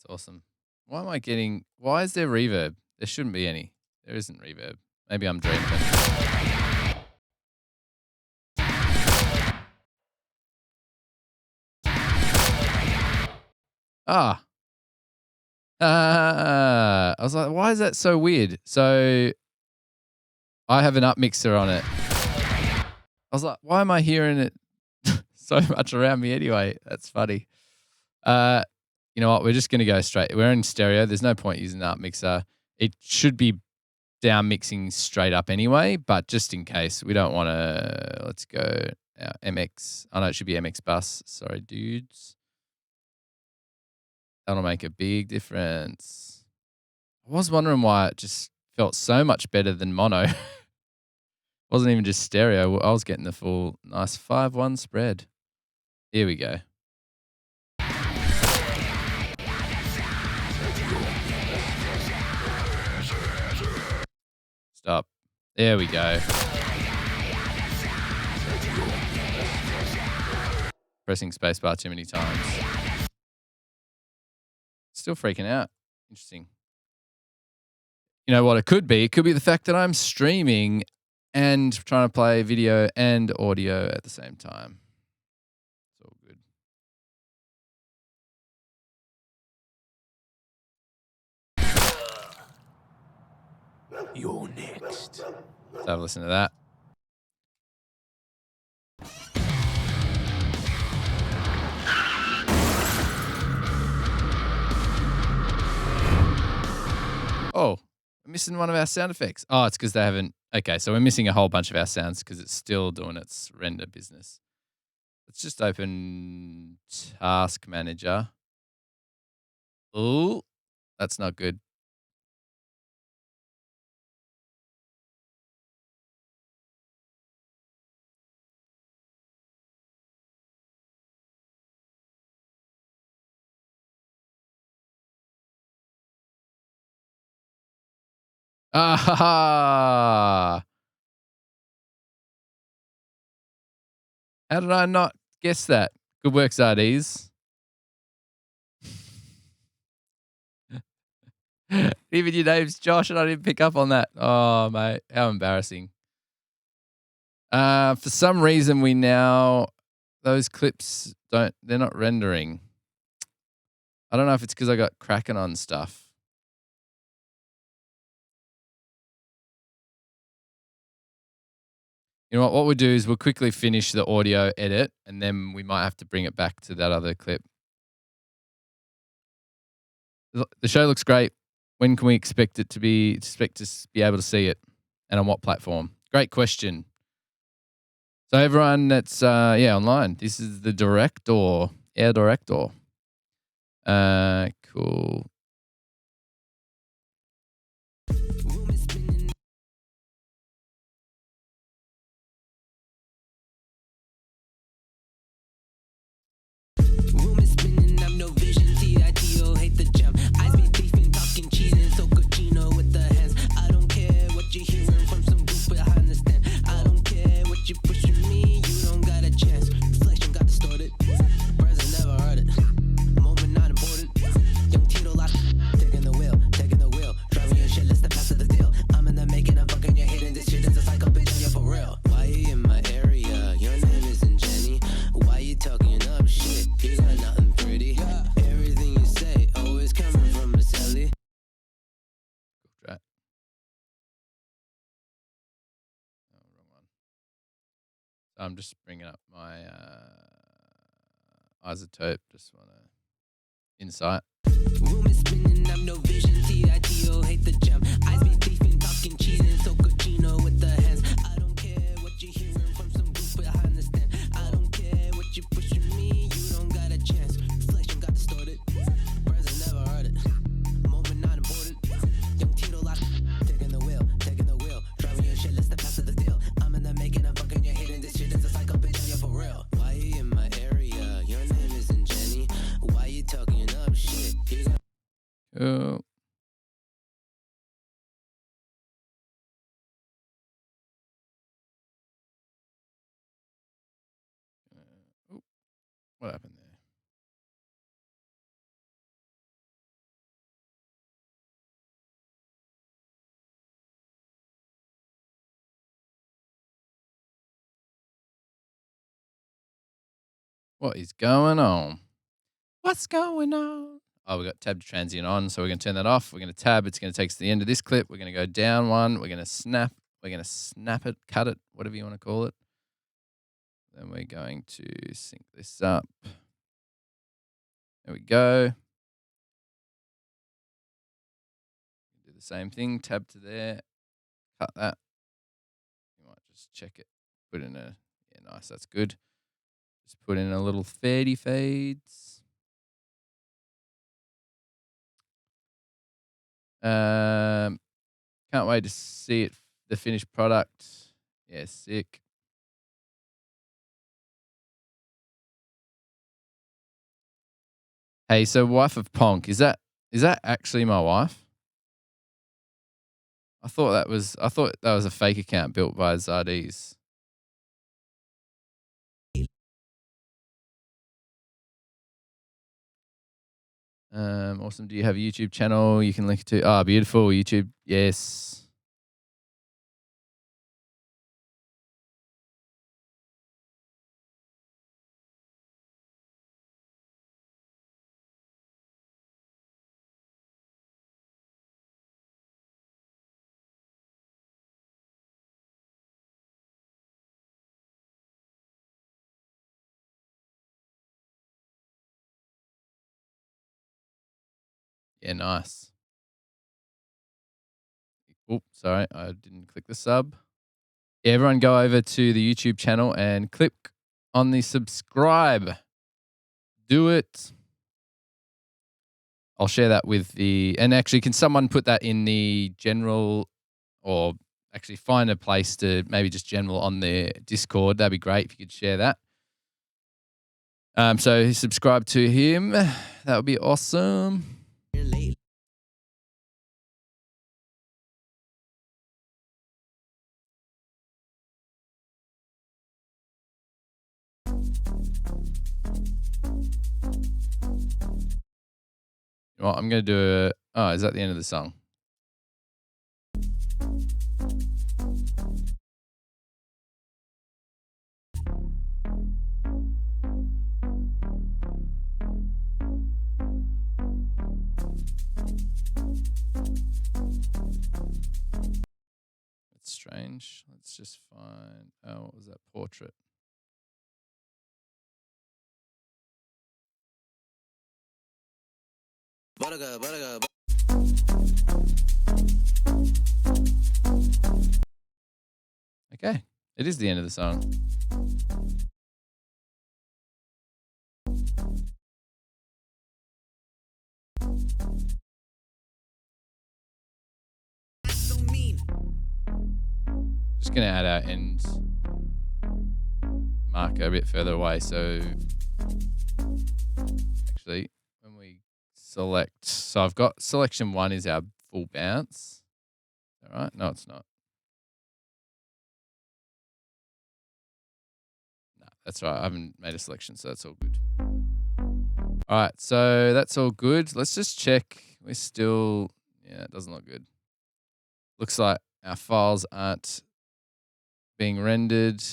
Awesome. Why is there reverb? There shouldn't be any. There isn't reverb. Maybe I'm dreaming. I was like, why is that so weird? So I have an up mixer on it. I was like, why am I hearing it so much around me anyway? That's funny. You know what? We're just going to go straight. We're in stereo. There's no point using the up mixer. It should be down mixing straight up anyway, but just in case, we don't want to, let's go MX. Oh, no, it should be MX bus. Sorry, dudes. That'll make a big difference. I was wondering why it just felt so much better than mono. Wasn't even just stereo. I was getting the full nice 5-1 spread. Here we go. Stop. There we go. Pressing spacebar too many times. Still freaking out. Interesting. You know what it could be? It could be the fact that I'm streaming and trying to play video and audio at the same time. It's all good. You're next. Let's have a listen to that. Oh, we're missing one of our sound effects. Oh, it's because they haven't. Okay, so we're missing a whole bunch of our sounds because it's still doing its render business. Let's just open Task Manager. Oh, that's not good. Ah, How did I not guess that? Good work, Zardes. Even your name's Josh and I didn't pick up on that. Oh, mate. How embarrassing. For some reason, those clips they're not rendering. I don't know if it's because I got Kraken on stuff. You know what we'll do is we'll quickly finish the audio edit and then we might have to bring it back to that other clip. The show looks great. When can we expect to be able to see it, and on what platform? Great question. So everyone that's online, this is the director, Air Director. Cool. Room is spinning, I'm no vision. T-I-T-O, hate the jump. Eyes be beefing, talking, cheating, so cochino with the hands. I don't care what you're hearing from some group behind the stand. I don't care what you pushing me, you don't got a chance. Reflection got distorted. Present never heard it. Moment not important. Young Tito lock, taking the wheel. Driving your shit, let's the pass of the deal. I'm in the making, I'm fucking your head, and this shit is a psycho bitch, yeah, for real. Why you in my area? Your name isn't Jenny. Why you talking up shit? You got nothing pretty. Everything you say always coming from a celly. Right. Oh, wrong one. So I'm just bringing up my izotope. Just want to insight. Room is spinning, I'm no vision. T-I-T-O, hate the jump. Eyes be beefing, talking, cheating, so cochino with the hands. I don't care what you're hearing from some group behind the stand. I don't care what you pushing me, you don't got a chance. Reflection got distorted. Present never heard it. Moment not important. Young Tito lock, taking the wheel. Driving your shit, let's the pass of the deal. I'm in the making, I'm fucking your head, and this shit is a psycho bitch, yeah, for real. Why you in my area? Your name isn't Jenny. Why you talking up shit? You got Oh. What happened there? What is going on? What's going on? Oh, we got tab to transient on, so we're going to turn that off. We're going to tab. It's going to take us to the end of this clip. We're going to go down one. We're going to snap. We're going to snap it, cut it, whatever you want to call it. Then we're going to sync this up. There we go. Do the same thing. Tab to there. Cut that. You might just check it. Put in a, yeah, nice. That's good. Just put in a little fades. Can't wait to see it, the finished product. Yeah, sick. Hey, so wife of Ponk, is that actually my wife? I thought that was a fake account built by Zardes. Awesome. Do you have a YouTube channel you can link it to? Ah, beautiful. YouTube. Yes. Yeah, nice. Oops, sorry, I didn't click the sub. Yeah, everyone go over to the YouTube channel and click on the subscribe. Do it. I'll share that with and actually, can someone put that in the general, or actually find a place to maybe just general on the Discord? That'd be great if you could share that. So subscribe to him. That would be awesome. know what, I'm going to do oh, is that the end of the song? That's strange. Let's just find, oh, what was that? Portrait. Okay, it is the end of the song. Just going to add our end marker a bit further away. So actually, when we select, so I've got selection 1 is our full bounce. All right, no, it's not. No, that's right. I haven't made a selection, so that's all good. All right, so that's all good. Let's just check. We're still, yeah, it doesn't look good. Looks like our files aren't being rendered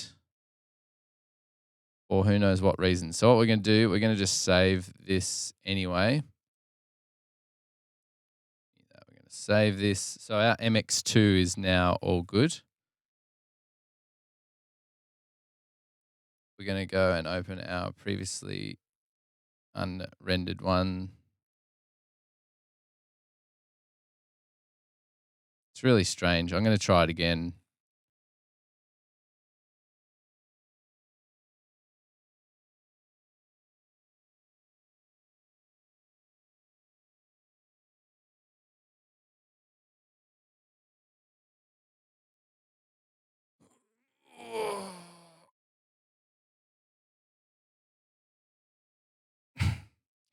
for who knows what reason. So what we're going to do, we're going to just save this anyway. We're going to save this. So our MX2 is now all good. We're going to go and open our previously unrendered one. It's really strange. I'm going to try it again.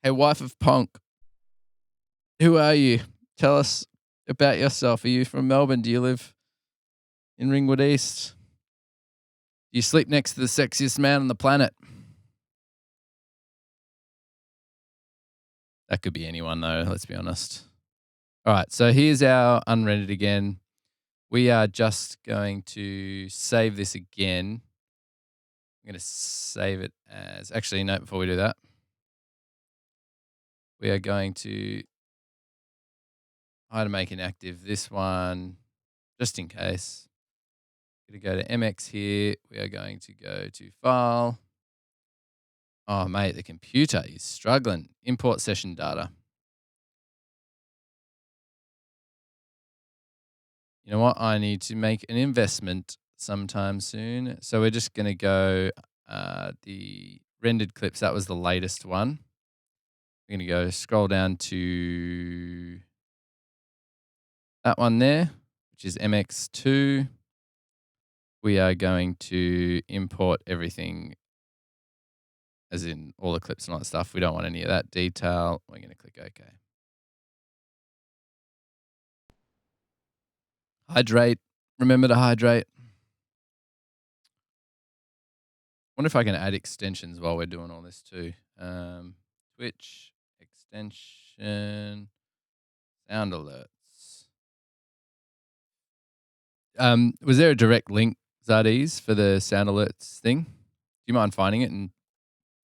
Hey, wife of Punk, who are you? Tell us about yourself. Are you from Melbourne? Do you live in Ringwood East? Do you sleep next to the sexiest man on the planet? That could be anyone, though, let's be honest. All right, so here's our unrendered again. We are just going to save this again. I'm going to save it as, actually, no, before we do that, we are going to hide and make inactive this one, just in case. We're going to go to MX here. We are going to go to File. Oh, mate, the computer is struggling. Import session data. You know what? I need to make an investment sometime soon. So we're just going to go the rendered clips. That was the latest one. We're going to go scroll down to that one there, which is MX2. We are going to import everything, as in all the clips and all that stuff. We don't want any of that detail. We're going to click OK. Hydrate. Remember to hydrate. Wonder if I can add extensions while we're doing all this too. Twitch, extension, sound alerts. Was there a direct link, Zardes, for the sound alerts thing? Do you mind finding it and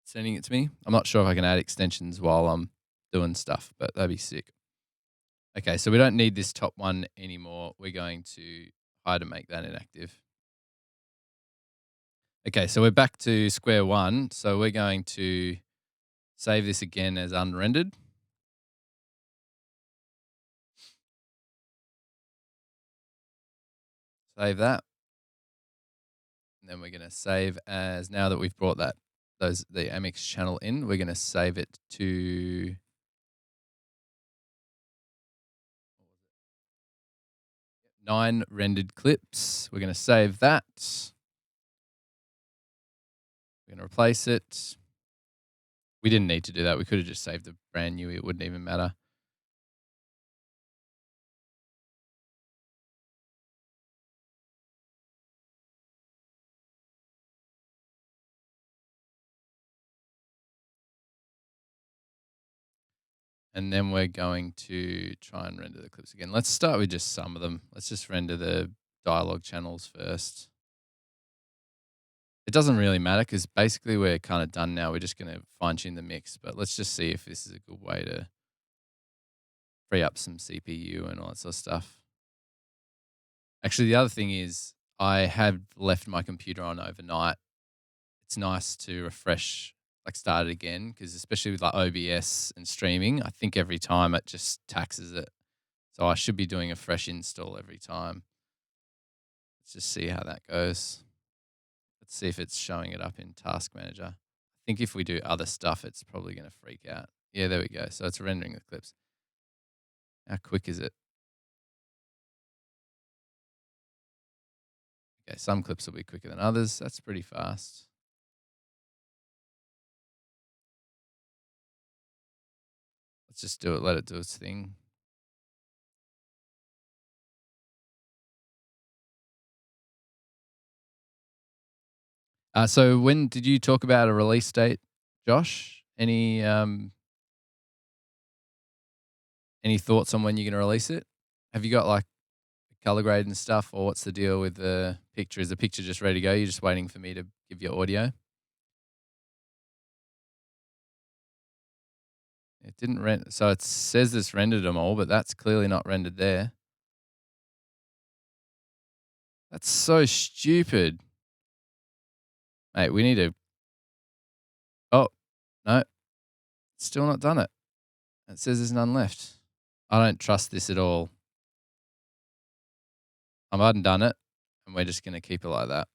sending it to me? I'm not sure if I can add extensions while I'm doing stuff, but that'd be sick. Okay, so we don't need this top one anymore. We're going to hide and make that inactive. Okay, so we're back to square one. So we're going to save this again as unrendered. Save that. And then we're going to save as, now that we've brought the MX channel in, we're going to save it to nine rendered clips. We're going to save that. We're going to replace it. We didn't need to do that. We could have just saved a brand new. It wouldn't even matter. and then we're going to try and render the clips again. Let's start with just some of them. Let's just render the dialogue channels first. It doesn't really matter because basically we're kind of done now. We're just going to fine tune the mix, but let's just see if this is a good way to free up some CPU and all that sort of stuff. Actually, the other thing is I have left my computer on overnight. It's nice to refresh, like start it again, because especially with like OBS and streaming, I think every time it just taxes it. So I should be doing a fresh install every time. Let's just see how that goes. Let's see if it's showing it up in Task Manager. I think if we do other stuff, it's probably going to freak out. Yeah, there we go. So it's rendering the clips. How quick is it? Okay, some clips will be quicker than others. That's pretty fast. Let's just do it. Let it do its thing. So when did you talk about a release date, Josh? Any thoughts on when you're going to release it? Have you got like color grade and stuff, or what's the deal with the picture? Is the picture just ready to go? You're just waiting for me to give you audio? It didn't render. So it says it's rendered them all, but that's clearly not rendered there. That's so stupid. Mate, we need to... Oh, no. Still not done it. It says there's none left. I don't trust this at all. I hadn't done it, and we're just going to keep it like that.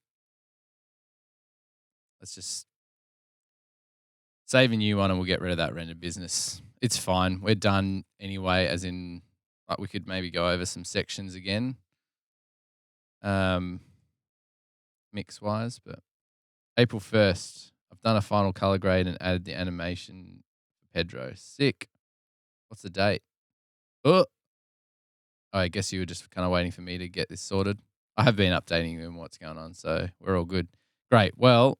Let's just save a new one, and we'll get rid of that render business. It's fine. We're done anyway, as in, like, we could maybe go over some sections again, mix-wise, but April 1st, I've done a final color grade and added the animation for Pedro. Sick. What's the date? Oh, I guess you were just kind of waiting for me to get this sorted. I have been updating you on what's going on, so we're all good. Great. Well,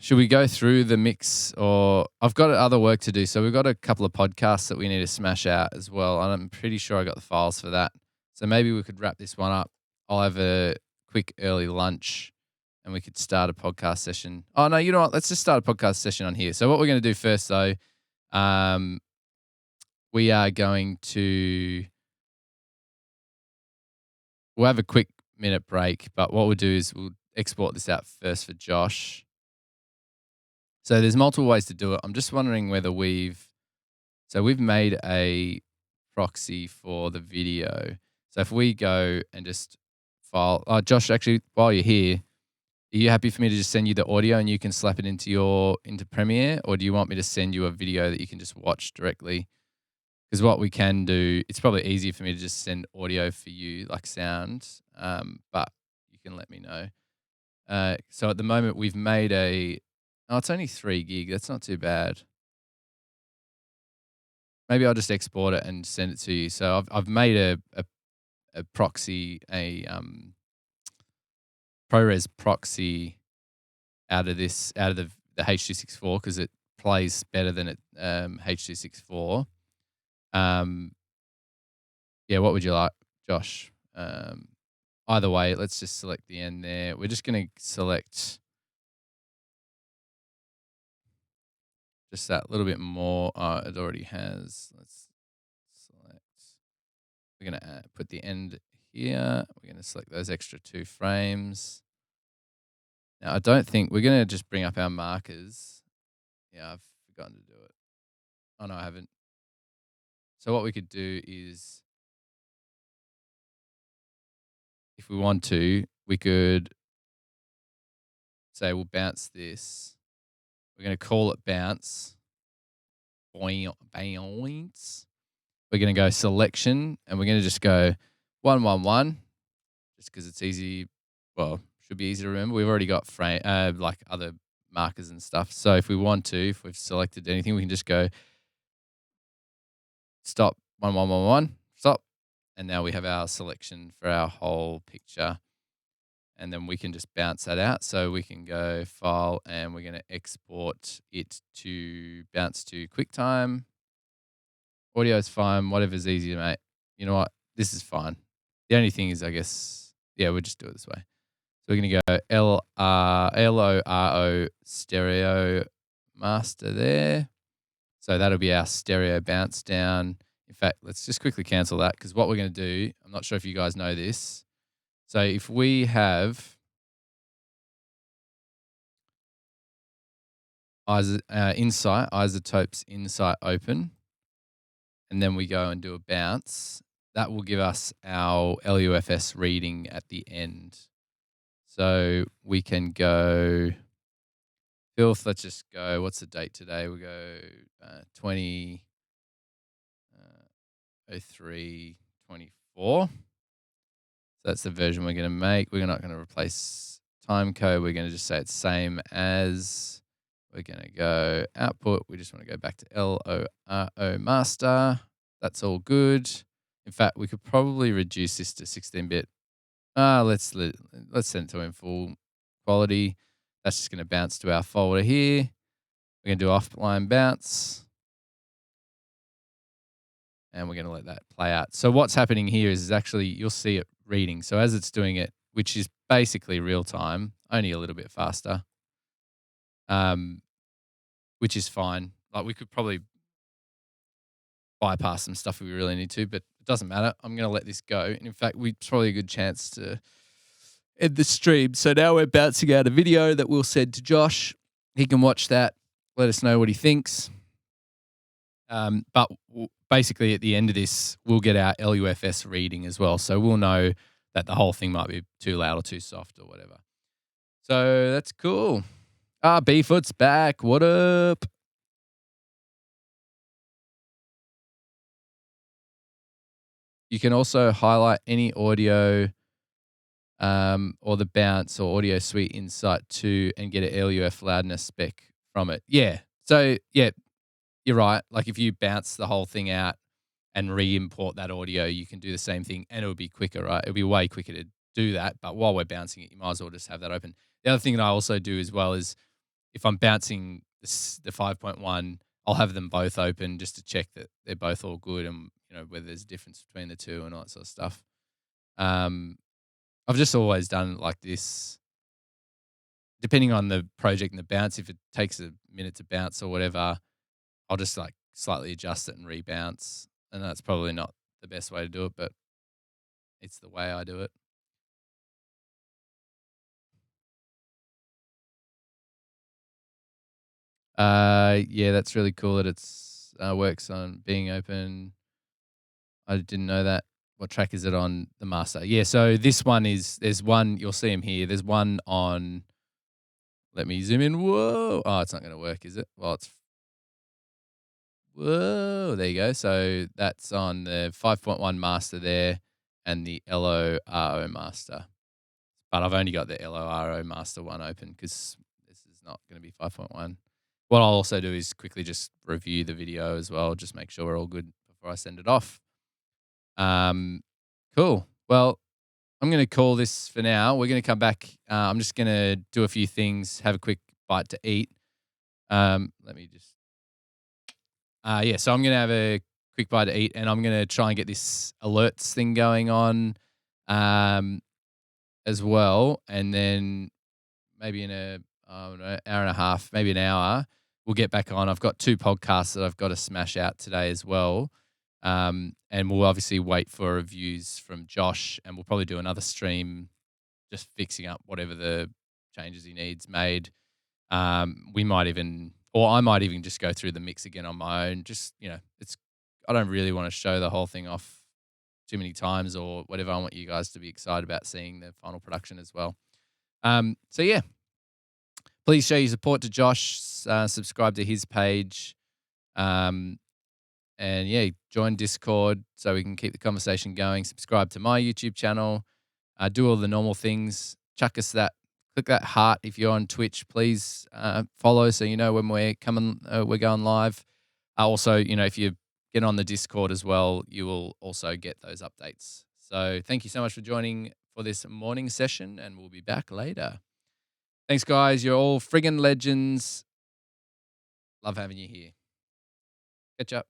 should we go through the mix, or I've got other work to do. So we've got a couple of podcasts that we need to smash out as well. And I'm pretty sure I got the files for that. So maybe we could wrap this one up. I'll have a quick early lunch and we could start a podcast session. Oh, no, you know what? Let's just start a podcast session on here. So what we're going to do first, though, we are going to... We'll have a quick minute break, but what we'll do is we'll export this out first for Josh. So there's multiple ways to do it. I'm just wondering whether we've made a proxy for the video. So if we go and just file, Josh, actually, while you're here, are you happy for me to just send you the audio and you can slap it into Premiere, or do you want me to send you a video that you can just watch directly? Because what we can do, it's probably easier for me to just send audio for you, like sound, but you can let me know. So at the moment, we've made it's only 3 gig. That's not too bad. Maybe I'll just export it and send it to you. So I've made a proxy, ProRes proxy out of the H.264 because it plays better than H.264. Yeah, what would you like, Josh? Either way, let's just select the end there. We're just going to select just that little bit more. It already has. Let's select. We're going to put the end here. We're going to select those extra 2 frames. Now, I don't think we're going to just bring up our markers. Yeah, I've forgotten to do it. Oh, no, I haven't. So what we could do is, if we want to, we could say we'll bounce this. We're going to call it bounce. Bounce. We're going to go selection, and we're going to just go 111, just because it's easy. Well, should be easy to remember. We've already got like other markers and stuff. So if we want to, if we've selected anything, we can just go stop 1111, stop. And now we have our selection for our whole picture. and then we can just bounce that out. So we can go File, and we're going to export it to bounce to QuickTime. Audio is fine. Whatever's easier, mate. You know what? This is fine. The only thing is, I guess, yeah, we'll just do it this way. So we're going to go LORO stereo master there. So that'll be our stereo bounce down. In fact, let's just quickly cancel that, because what we're going to do, I'm not sure if you guys know this. So if we have Insight, isotopes Insight open, and then we go and do a bounce, that will give us our LUFS reading at the end. So we can go filth. Let's just go. What's the date today? We go 20/03/24. So that's the version we're going to make. We're not going to replace time code. We're going to just say it's same as. We're going to go output. We just want to go back to LORO master. That's all good. In fact, we could probably reduce this to 16-bit. Let's send it to in full quality. That's just going to bounce to our folder here. We're going to do offline bounce. And we're going to let that play out. So what's happening here is actually you'll see it reading. So as it's doing it, which is basically real time, only a little bit faster, which is fine. Like we could probably bypass some stuff if we really need to, but it doesn't matter. I'm going to let this go. And in fact, it's probably a good chance to end the stream. So now we're bouncing out a video that we'll send to Josh. He can watch that, let us know what he thinks. But basically at the end of this, we'll get our LUFS reading as well. So we'll know that the whole thing might be too loud or too soft or whatever. So that's cool. B-Foot's back. What up? You can also highlight any audio or the bounce or audio suite Insight 2 and get an LUF loudness spec from it. Yeah. So, yeah, you're right. Like if you bounce the whole thing out and re-import that audio, you can do the same thing and it would be quicker, right? It would be way quicker to do that. But while we're bouncing it, you might as well just have that open. The other thing that I also do as well is if I'm bouncing the 5.1, I'll have them both open just to check that they're both all good and whether there's a difference between the two and all that sort of stuff. I've just always done it like this. Depending on the project and the bounce, if it takes a minute to bounce or whatever, I'll just like slightly adjust it and rebounce. And that's probably not the best way to do it, but it's the way I do it. Yeah, that's really cool that it's works on being open. I didn't know that. What track is it on the master? Yeah, so this one there's one, you'll see him here. There's one on, let me zoom in. Whoa. Oh, it's not going to work, is it? Well, whoa, there you go. So that's on the 5.1 master there and the LORO master. But I've only got the LORO master one open because this is not going to be 5.1. What I'll also do is quickly just review the video as well, just make sure we're all good before I send it off. Cool. Well, I'm going to call this for now. We're going to come back. I'm just going to do a few things, have a quick bite to eat. Let me just, so I'm going to have a quick bite to eat and I'm going to try and get this alerts thing going on, as well. And then maybe in an hour and a half, maybe an hour, we'll get back on. I've got 2 podcasts that I've got to smash out today as well. And we'll obviously wait for reviews from Josh and we'll probably do another stream just fixing up whatever the changes he needs made. We might even, or I might even just go through the mix again on my own. Just, I don't really want to show the whole thing off too many times or whatever. I want you guys to be excited about seeing the final production as well. So yeah, please show your support to Josh, subscribe to his page. And yeah, join Discord so we can keep the conversation going. Subscribe to my YouTube channel. Do all the normal things. Chuck us that. Click that heart if you're on Twitch. Please follow so you know when we're going live. Also, if you get on the Discord as well, you will also get those updates. So thank you so much for joining for this morning session, and we'll be back later. Thanks, guys. You're all friggin' legends. Love having you here. Catch up.